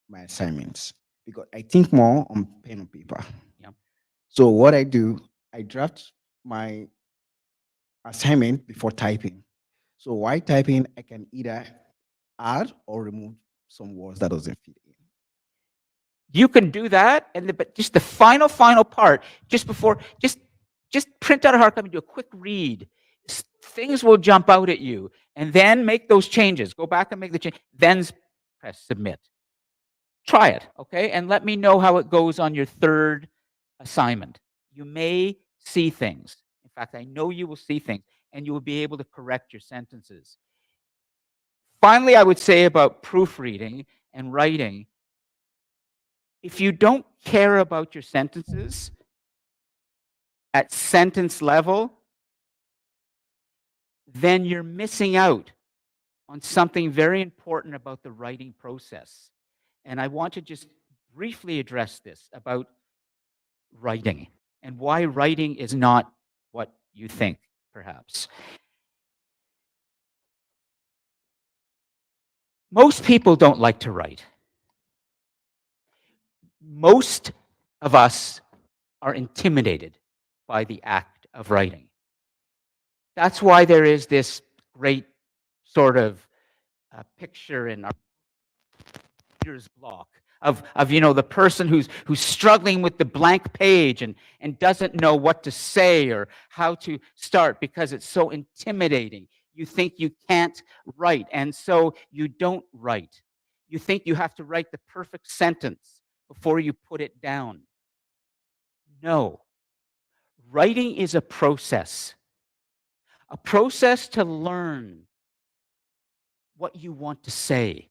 my assignments because I think more on pen and paper. Yeah. So what I do, I draft my assignment before typing. So while typing, I can either add or remove some words that doesn't fit in. You can do that, but just the final part, just before, just print out a hard copy and do a quick read. Things will jump out at you, and then make those changes. Go back and make the change, then press submit. Try it, okay? And let me know how it goes on your third assignment. You may see things. In fact, I know you will see things, and you will be able to correct your sentences. Finally, I would say about proofreading and writing, if you don't care about your sentences at sentence level, then you're missing out on something very important about the writing process. And I want to just briefly address this about writing and why writing is not what you think, perhaps. Most people don't like to write. Most of us are intimidated by the act of writing. That's why there is this great sort of picture in our reader's block of the person who's struggling with the blank page and doesn't know what to say or how to start because it's so intimidating. You think you can't write, and so you don't write. You think you have to write the perfect sentence before you put it down. No. Writing is a process to learn what you want to say.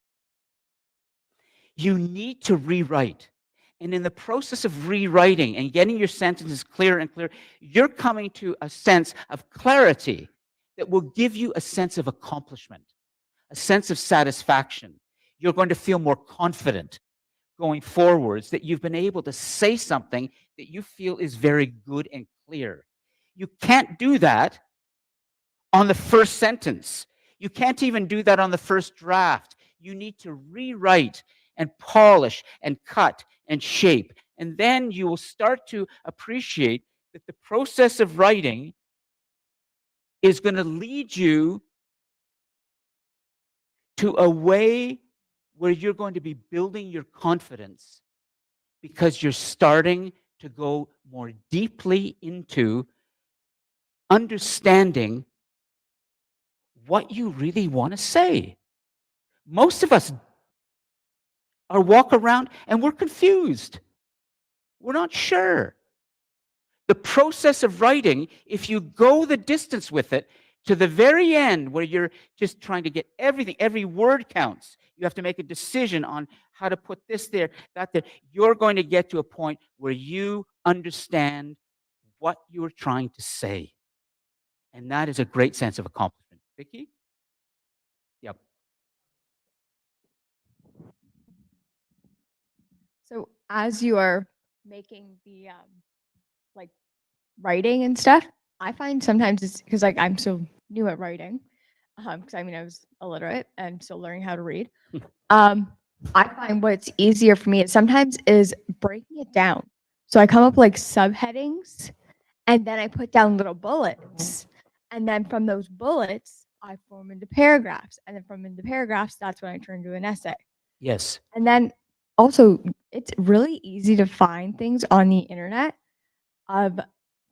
You need to rewrite. And in the process of rewriting and getting your sentences clearer and clearer, you're coming to a sense of clarity that will give you a sense of accomplishment, a sense of satisfaction. You're going to feel more confident going forwards that you've been able to say something that you feel is very good and clear. You can't do that on the first sentence. You can't even do that on the first draft. You need to rewrite and polish and cut and shape. And then you will start to appreciate that the process of writing is going to lead you to a way where you're going to be building your confidence because you're starting to go more deeply into understanding what you really want to say. Most of us are walk around and we're confused. We're not sure. The process of writing, if you go the distance with it to the very end where you're just trying to get everything, every word counts. You have to make a decision on how to put this there, that there. You're going to get to a point where you understand what you're trying to say. And that is a great sense of accomplishment. Vicky? Yep. So as you are making the like writing and stuff, I find sometimes it's because like I'm so new at writing, because I mean I was illiterate and still learning how to read. I find what's easier for me is sometimes is breaking it down. So I come up like subheadings and then I put down little bullets. And then from those bullets, I form into paragraphs. And then from into paragraphs, that's when I turn to an essay. Yes. And then also, it's really easy to find things on the internet of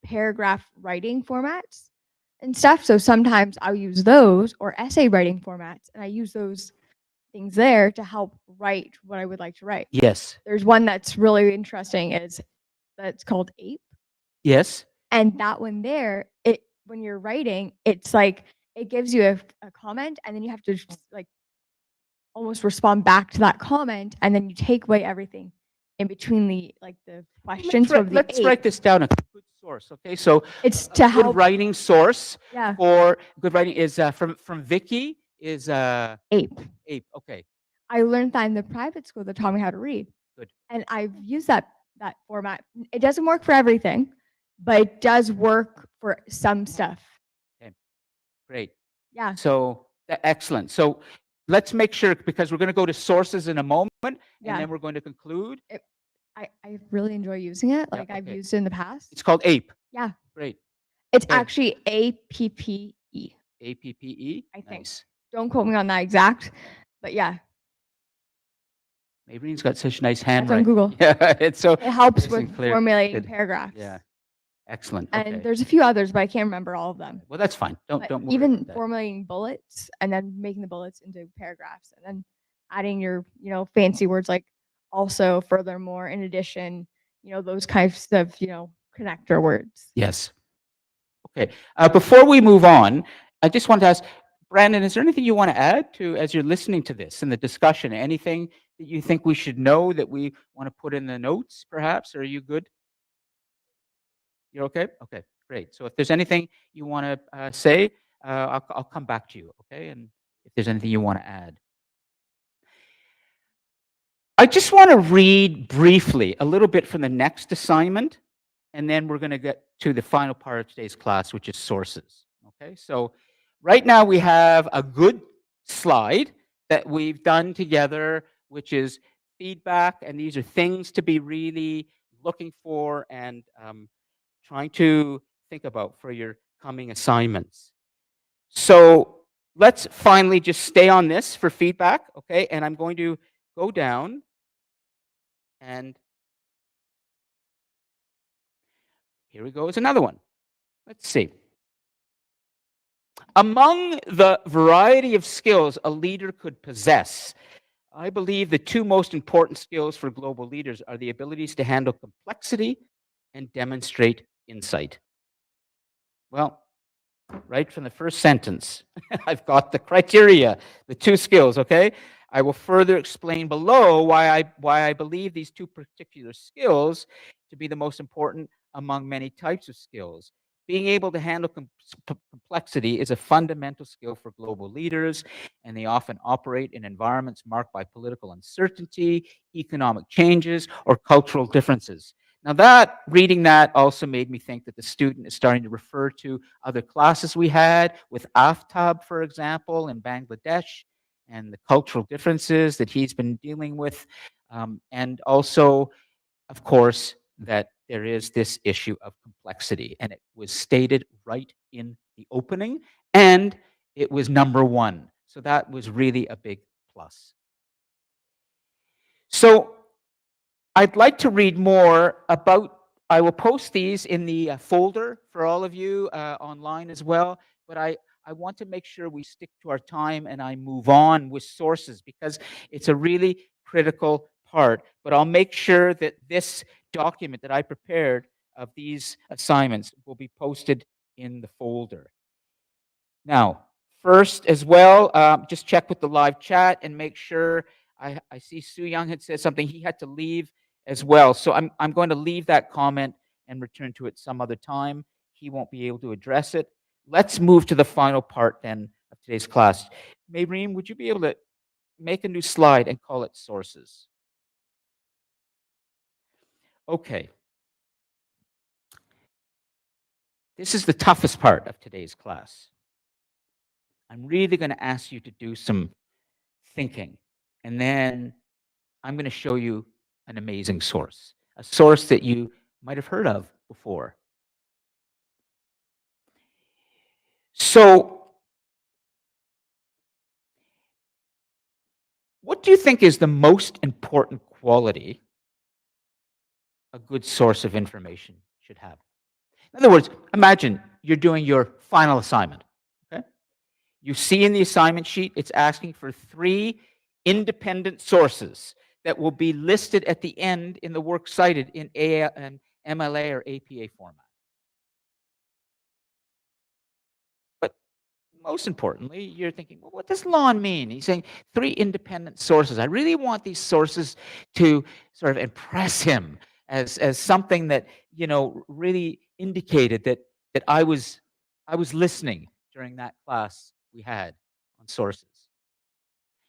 paragraph writing formats and stuff. So sometimes I'll use those or essay writing formats, and I use those things there to help write what I would like to write. Yes. There's one that's really interesting is that's called Ape. Yes. And that one there, it when you're writing, it's like it gives you a comment and then you have to just, like almost respond back to that comment and then you take away everything in between the like the questions from the Let's ape. write this down. A good source. Okay. So It's a to good help. writing source Yeah, for good writing is from Vicky is Ape. Ape. Okay. I learned that in the private school that taught me how to read. Good. And I've used that format. It doesn't work for everything, but it does work for some stuff. Great. Yeah. So excellent. So let's make sure, because we're going to go to sources in a moment, and Yeah. then we're going to conclude. I really enjoy using it. Yeah, Like I've okay. used it in the past. It's called Ape. Yeah. Great. It's Okay. actually APPE. APPE. I think. Nice. Don't quote me on that exact, but yeah, Maybelline's got such nice that's on handwriting. Google. Yeah, it's so It helps nice and with clear. formulating Good. paragraphs. Yeah. Excellent. And Okay. there's a few others, but I can't remember all of them. Well, that's fine. But Don't worry even about that. formulating bullets and then making the bullets into paragraphs and then adding your, fancy words like also, furthermore, in addition, those kinds of, connector words. Yes. Okay. Before we move on, I just want to ask, Brandon, is there anything you want to add to as you're listening to this in the discussion? Anything that you think we should know that we want to put in the notes, perhaps? Or are you good? You're okay? Okay, great. So if there's anything you want to say, I'll come back to you, okay? And if there's anything you want to add. I just want to read briefly a little bit from the next assignment, and then we're going to get to the final part of today's class, which is sources. Okay, so right now we have a good slide that we've done together, which is feedback, and these are things to be really looking for and trying to think about for your coming assignments. So let's finally just stay on this for feedback, okay? And I'm going to go down and here we go is another one. Let's see. Among the variety of skills a leader could possess, I believe the two most important skills for global leaders are the abilities to handle complexity and demonstrate insight. Well, right from the first sentence, I've got the criteria, the two skills, okay? I will further explain below why I believe these two particular skills to be the most important among many types of skills. Being able to handle complexity is a fundamental skill for global leaders, and they often operate in environments marked by political uncertainty, economic changes, or cultural differences. Now reading that also made me think that the student is starting to refer to other classes we had with Aftab, for example, in Bangladesh, and the cultural differences that he's been dealing with. And also, of course, that there is this issue of complexity. And it was stated right in the opening, and it was number one. So that was really a big plus. So I'd like to read more about, I will post these in the folder for all of you online as well, but I want to make sure we stick to our time and I move on with sources because it's a really critical part. But I'll make sure that this document that I prepared of these assignments will be posted in the folder. Now, first as well, just check with the live chat and make sure, I see Su Young had said something, he had to leave as well. So I'm going to leave that comment and return to it some other time. He won't be able to address it. Let's move to the final part then of today's class. Mayreen, would you be able to make a new slide and call it sources? Okay. This is the toughest part of today's class. I'm really going to ask you to do some thinking. And then I'm going to show you an amazing source, a source that you might have heard of before. So, what do you think is the most important quality a good source of information should have? In other words, imagine you're doing your final assignment. Okay? You see in the assignment sheet, it's asking for 3 independent sources that will be listed at the end in the works cited in an MLA or APA format. But most importantly, you're thinking, well, what does Lon mean? He's saying 3 independent sources. I really want these sources to sort of impress him as something that, you know, really indicated that I was listening during that class we had on sources.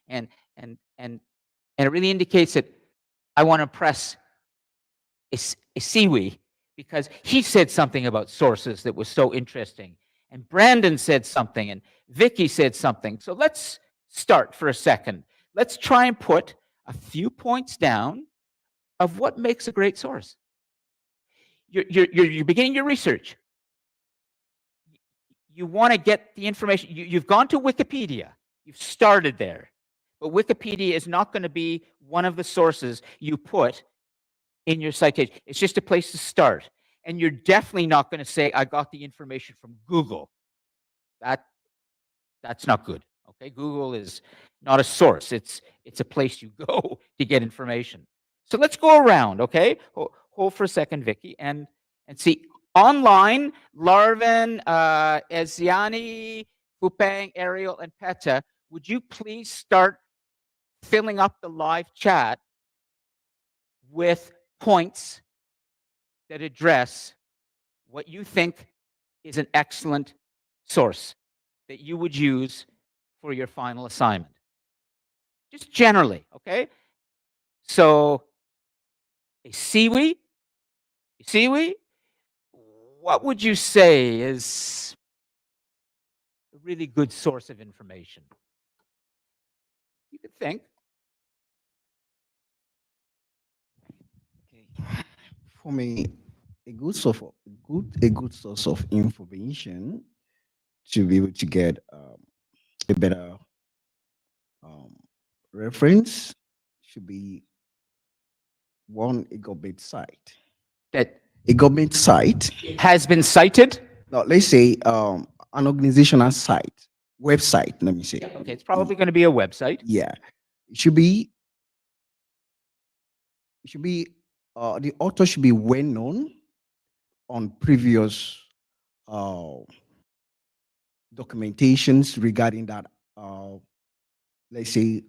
And and and and it really indicates that I want to impress a Siwi because he said something about sources that was so interesting. And Brandon said something, and Vicky said something. So let's start for a second. Let's try and put a few points down of what makes a great source. You're beginning your research. You want to get the information. You've gone to Wikipedia. You've started there. But Wikipedia is not going to be one of the sources you put in your citation. It's just a place to start. And you're definitely not going to say, I got the information from Google. That's not good. Okay, Google is not a source. It's a place you go to get information. So let's go around, okay? Hold for a second, Vicky, and see. Online, Larvin, Eziani, Fupang, Ariel, and Peta, would you please start filling up the live chat with points that address what you think is an excellent source that you would use for your final assignment? Just generally, okay? So, a Siwi, what would you say is a really good source of information? You could think. Okay. For me, a good source of information to be able to get a better um, reference should be a government site. That A government site. has been cited. Now, let's say an organizational site, website. Let me say. Okay, it's probably going to be a website. Yeah, it should be. The author should be well known on previous uh, documentations regarding that, let's say,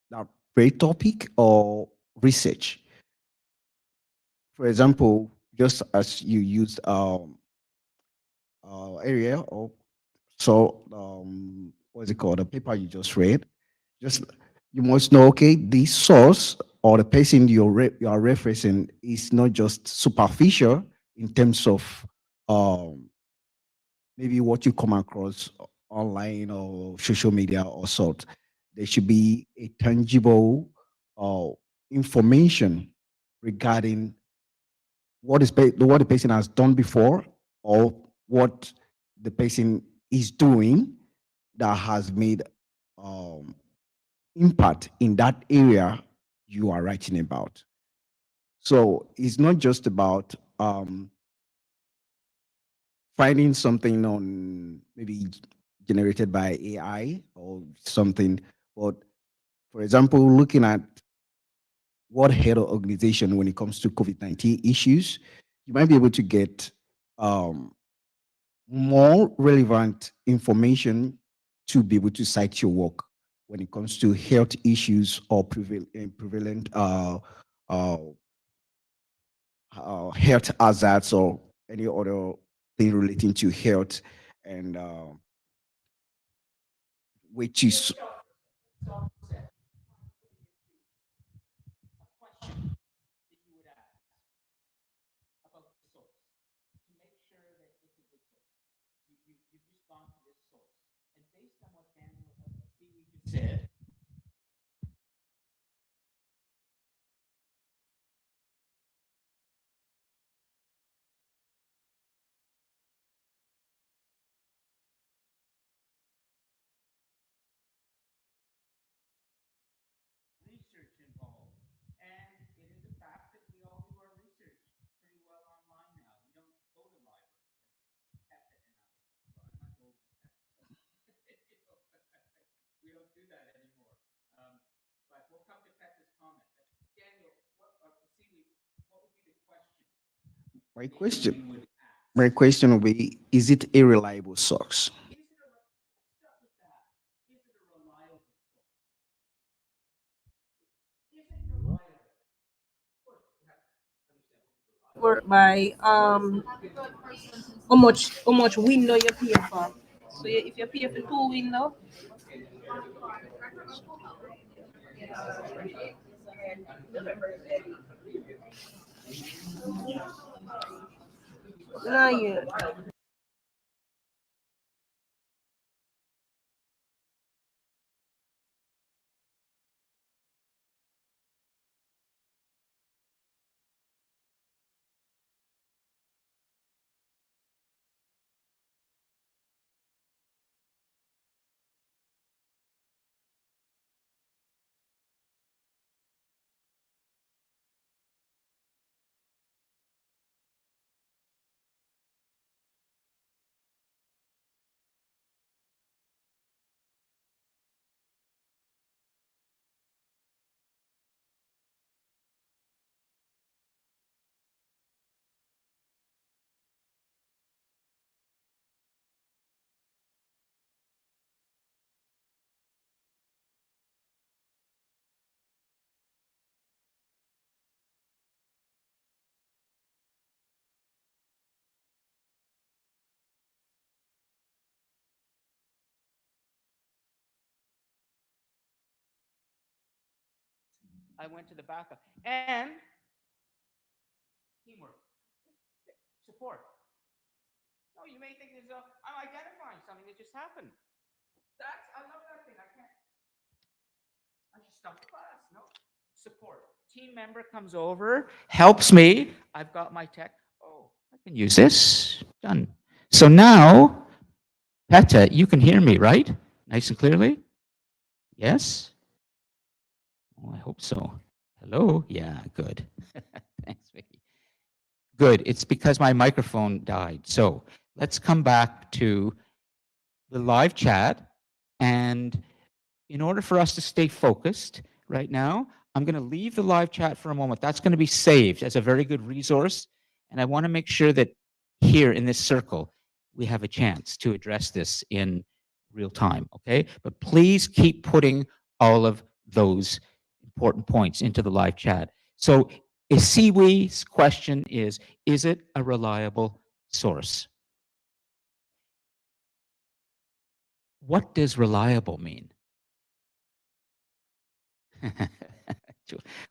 that great topic or research. For example, just as you used area or so, what's it called? The paper you just read, just you must know, okay, the source or the person you are referencing is not just superficial in terms of um, maybe what you come across online or social media or sort. There should be a tangible uh, information regarding what the person has done before or what the person is doing that has made um, impact in that area you are writing about. So it's not just about finding something on maybe generated by AI or something, but for example, looking at World Health Organization when it comes to COVID-19 issues, you might be able to get um, more relevant information to be able to cite your work when it comes to health issues or prevalent uh, health hazards or any other thing relating to health and which is Said don't do that anymore. But we'll come to Petra's comment. Daniel, what would be the question? My question will be, is it a reliable source? Start with that. Is it a reliable source? Is it reliable? Of course, you have to understand what reliable. Work by how much window you pay for. So if you pay for two window, no, you. I went to the backup. And teamwork, support. No, you may think there's I'm identifying something that just happened. I love that thing. I just stopped the class. No, support. Team member comes over, helps me. I've got my tech. Oh, I can use this. Done. So now, Petra, you can hear me, right? Nice and clearly? Yes? Oh, I hope so. Hello? Yeah, good. Thanks, Vicky. Good. It's because my microphone died. So let's come back to the live chat. And in order for us to stay focused right now, I'm going to leave the live chat for a moment. That's going to be saved as a very good resource. And I want to make sure that here in this circle, we have a chance to address this in real time, okay? But please keep putting all of those important points into the live chat. So Isiwi's question is it a reliable source? What does reliable mean?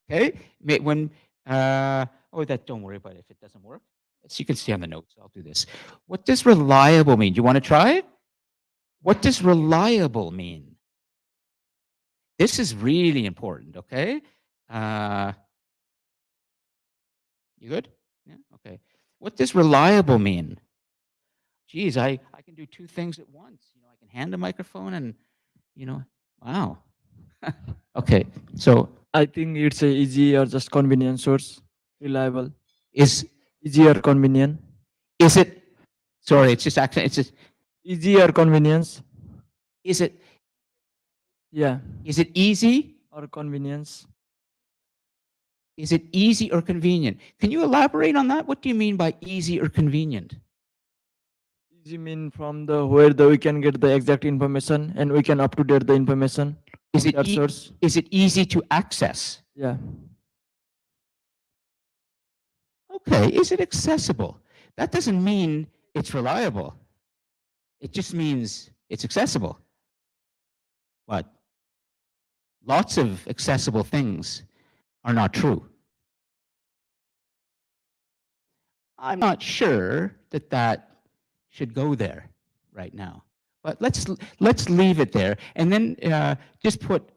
Okay, when don't worry about it if it doesn't work. As you can see on the notes, I'll do this. What does reliable mean? Do you want to try it? What does reliable mean? This is really important, okay? You good? Yeah, okay. What does reliable mean? Geez, I can do two things at once. I can hand a microphone and, wow. Okay, so I think it's a easy or just convenient source, reliable. is Easy or convenient. is it? Sorry, it's just accent. It's just Easy or convenience. is it? Yeah. Is it easy? Or convenience. Is it easy or convenient? Can you elaborate on that? What do you mean by easy or convenient? Easy mean from the where we can get the exact information and we can up to date the information. Is from it that source? is it easy to access? Yeah. Okay, is it accessible? That doesn't mean it's reliable. It just means it's accessible. What? Lots of accessible things are not true. I'm not sure that should go there right now. But let's leave it there, and then just put.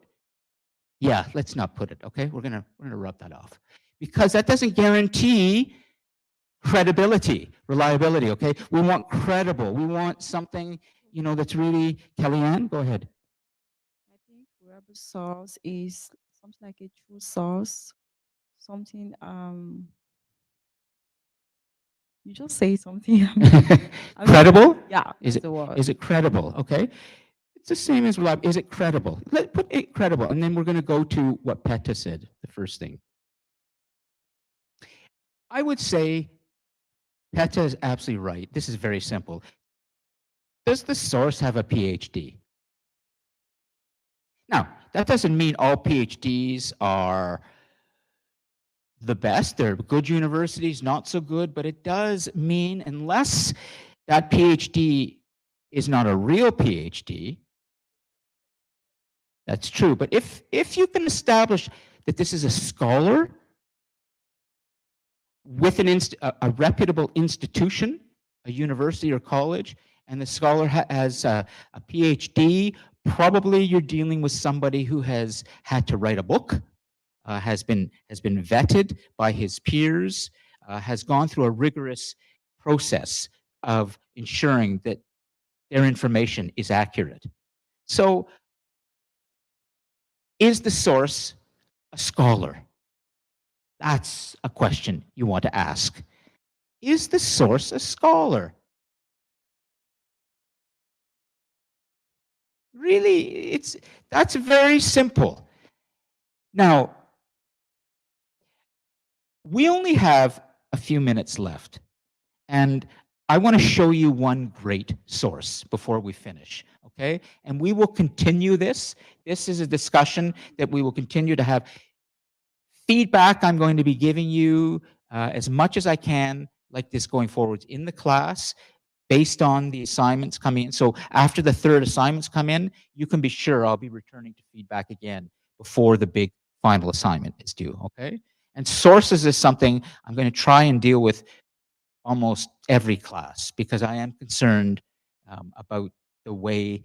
Yeah, let's not put it. Okay, we're gonna rub that off, because that doesn't guarantee credibility, reliability. Okay, we want credible. We want something that's really. Kellyanne, go ahead. I think reliable source is something like a true source, something you just say something. Credible? Yeah, Is that's the word. it credible? Okay. It's the same as reliable. Is it credible? Put it credible, and then we're going to go to what PETA said, the first thing. I would say PETA is absolutely right. This is very simple. Does the source have a PhD? Now, that doesn't mean all PhDs are the best. They're good universities, not so good, but it does mean unless that PhD is not a real PhD, that's true. But if you can establish that this is a scholar with a reputable institution, a university or college, and the scholar has a PhD, probably you're dealing with somebody who has had to write a book, has been vetted by his peers, has gone through a rigorous process of ensuring that their information is accurate. So, is the source a scholar? That's a question you want to ask. Is the source a scholar? Really, that's very simple. Now, we only have a few minutes left, and I want to show you one great source before we finish, okay? And we will continue this. This is a discussion that we will continue to have. Feedback I'm going to be giving you as much as I can, like this going forward in the class, based on the assignments coming in. So after the third assignments come in, you can be sure I'll be returning to feedback again before the big final assignment is due, okay? And sources is something I'm going to try and deal with almost every class, because I am concerned about the way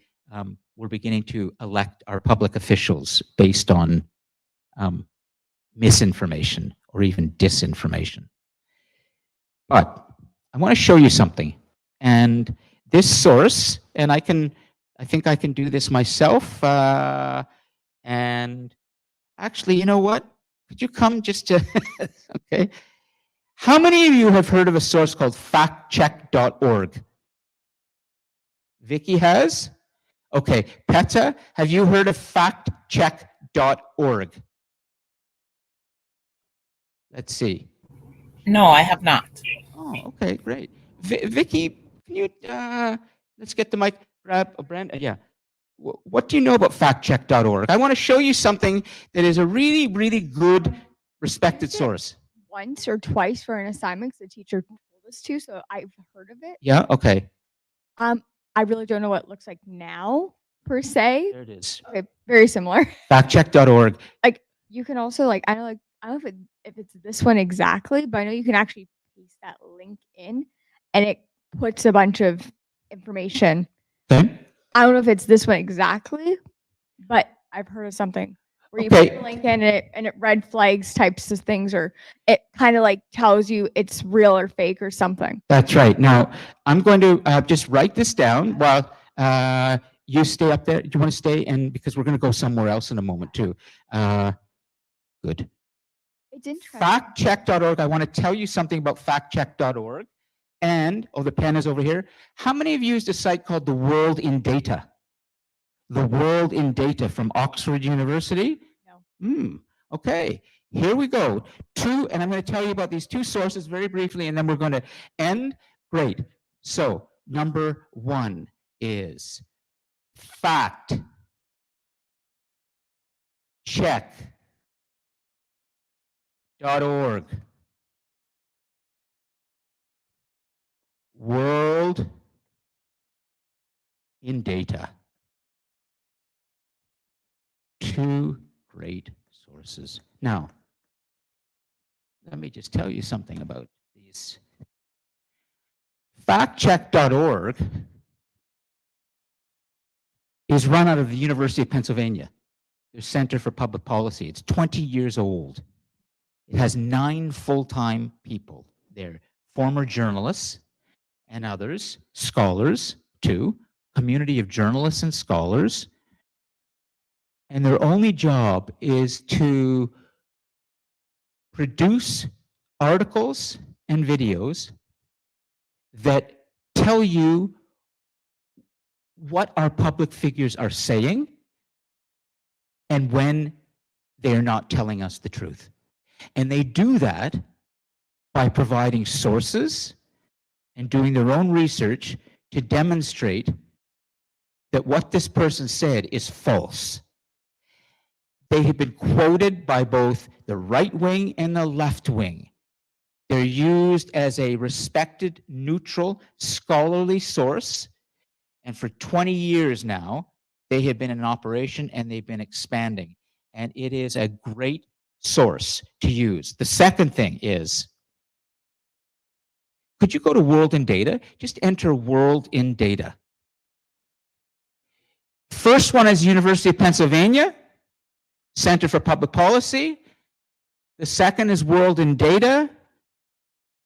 we're beginning to elect our public officials based on misinformation or even disinformation. But I want to show you something. And this source, and I think I can do this myself. And actually, you know what? Could you come just to, okay. How many of you have heard of a source called factcheck.org? Vicky has? Okay. PETA, have you heard of factcheck.org? Let's see. No, I have not. Oh, okay, great. Vicky, can you, let's get the mic, grab a brand, yeah. What do you know about factcheck.org? I want to show you something that is a really, really good, respected source. Once or twice for an assignment, 'cause the teacher told us to, so I've heard of it. Yeah, okay. I really don't know what it looks like now, per se. There it is. Okay, very similar. Factcheck.org. Like, you can also, like, I don't know if it's this one exactly, but I know you can actually paste that link in, and it puts a bunch of information. Okay. I don't know if it's this one exactly, but I've heard of something where you Okay. put the link in and it red flags types of things, or it kind of like tells you it's real or fake or something. That's right. Now, I'm going to just write this down while you stay up there. Do you want to stay? And because we're going to go somewhere else in a moment too. Good. It's interesting. Factcheck.org. I want to tell you something about factcheck.org. And, oh, the pen is over here. How many of you used a site called The World in Data? The World in Data from Oxford University? No. Okay, here we go. And I'm going to tell you about these two sources very briefly, and then we're going to end. Great. So, number one is factcheck.org. World in Data. Two great sources. Now, let me just tell you something about these. Factcheck.org is run out of the University of Pennsylvania, their Center for Public Policy. It's 20 years old. It has 9 full-time people there, former journalists and others, scholars too, community of journalists and scholars. And their only job is to produce articles and videos that tell you what our public figures are saying and when they're not telling us the truth. And they do that by providing sources and doing their own research to demonstrate that what this person said is false. They have been quoted by both the right wing and the left wing. They're used as a respected, neutral, scholarly source. And for 20 years now, they have been in operation and they've been expanding. And it is a great source to use. The second thing is, could you go to World in Data? Just enter World in Data. First one is University of Pennsylvania, Center for Public Policy. The second is World in Data,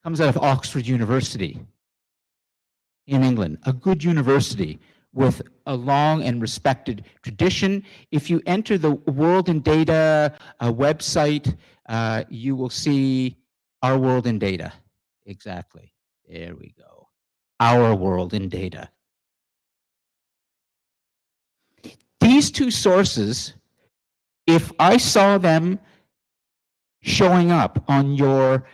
comes out of Oxford University in England, a good university with a long and respected tradition. If you enter the World in Data website, you will see Our World in Data. Exactly. There we go. Our World in Data. These two sources, if I saw them showing up on your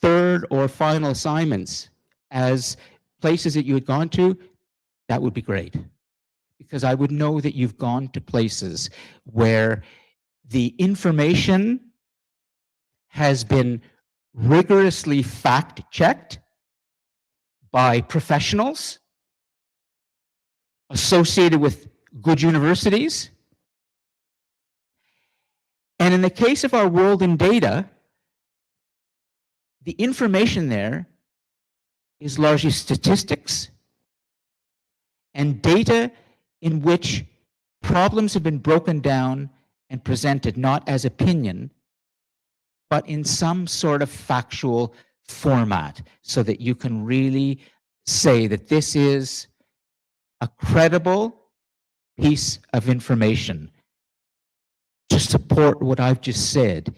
third or final assignments as places that you had gone to, that would be great. Because I would know that you've gone to places where the information has been rigorously fact-checked by professionals associated with good universities. And in the case of Our World in Data, the information there is largely statistics and data in which problems have been broken down and presented not as opinion, but in some sort of factual format so that you can really say that this is a credible piece of information to support what I've just said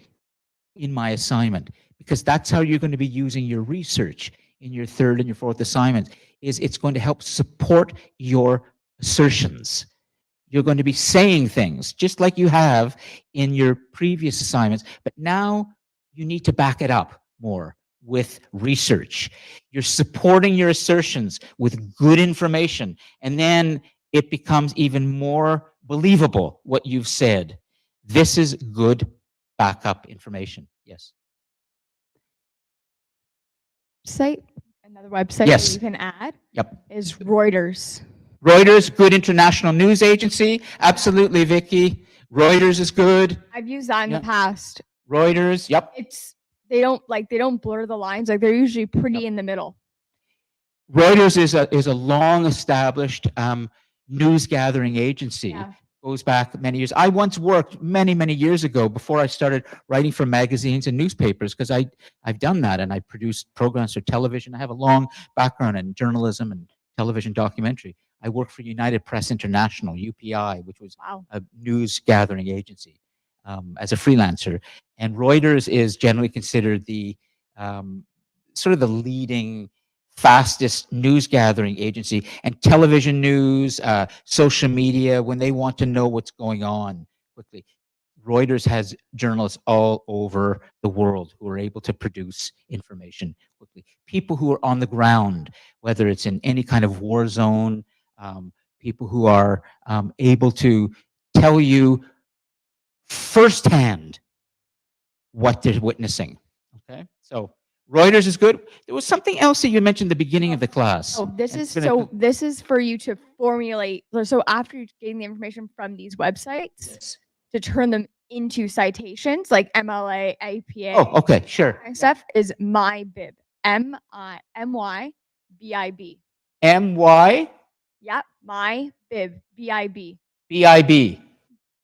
in my assignment, because that's how you're going to be using your research in your third and your fourth assignment. Is it's going to help support your assertions. You're going to be saying things just like you have in your previous assignments, but now you need to back it up more with research. You're supporting your assertions with good information, and then it becomes even more believable what you've said. This is good backup information. Yes. Site, another website Yes. that you can add Yep. is Reuters. Reuters, good international news agency. Absolutely, Vicky. Reuters is good. I've used that in Yeah. the past. Reuters, yep. They don't blur the lines. Like they're usually pretty in the middle. Reuters is a long established news gathering agency. Yeah. Goes back many years. I once worked many years ago before I started writing for magazines and newspapers, because I've done that, and I produced programs for television. I have a long background in journalism and television documentary. I worked for United Press International, UPI, which was a news gathering agency, as a freelancer. And Reuters is generally considered the sort of the leading, fastest news gathering agency, and television news, social media, when they want to know what's going on quickly. Reuters has journalists all over the world who are able to produce information quickly. People who are on the ground, whether it's in any kind of war zone, people who are able to tell you firsthand what they're witnessing. Okay, so Reuters is good. There was something else that you mentioned at the beginning of the class. Oh, this And is it's been this is for you to formulate. So after you're getting the information from these websites, Yes. to turn them into citations like MLA, APA, Oh, okay, sure. and stuff is MyBib. MyBib. MY Yep, MyBib. BIB. BIB.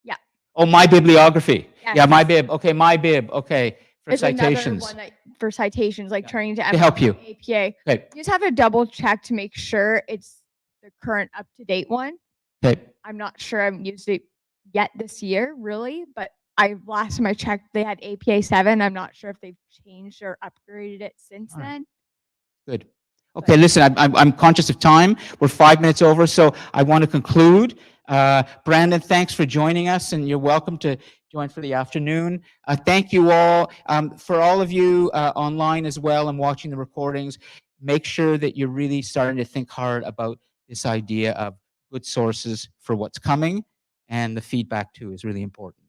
Yeah. Oh, my bibliography. Yes. Yeah, my bib. Okay, my bib. Okay, for It's another citations. one that, for citations, like turning to To help you. APA. Okay, You just have to double check to make sure it's the current up to date one. okay. I'm not sure I've used it yet this year, really, but last time I checked, they had APA 7. I'm not sure if they've changed or upgraded it since All right. then. Good. Okay, listen, I'm conscious of time. We're 5 minutes over, so I want to conclude. Brandon, thanks for joining us, and you're welcome to join for the afternoon. Thank you all. For all of you online as well and watching the recordings, make sure that you're really starting to think hard about this idea of good sources for what's coming, and the feedback too is really important.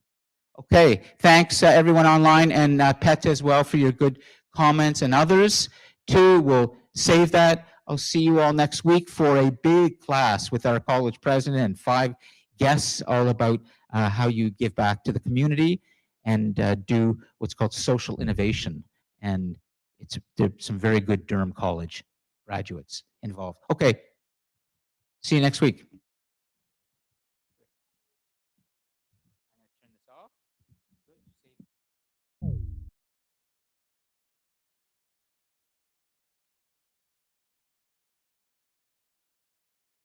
Okay, thanks everyone online, and Pet as well for your good comments, and others too. We'll save that. I'll see you all next week for a big class with our college president and 5 guests, all about how you give back to the community and do what's called social innovation. And there's some very good Durham College graduates involved. Okay, see you next week.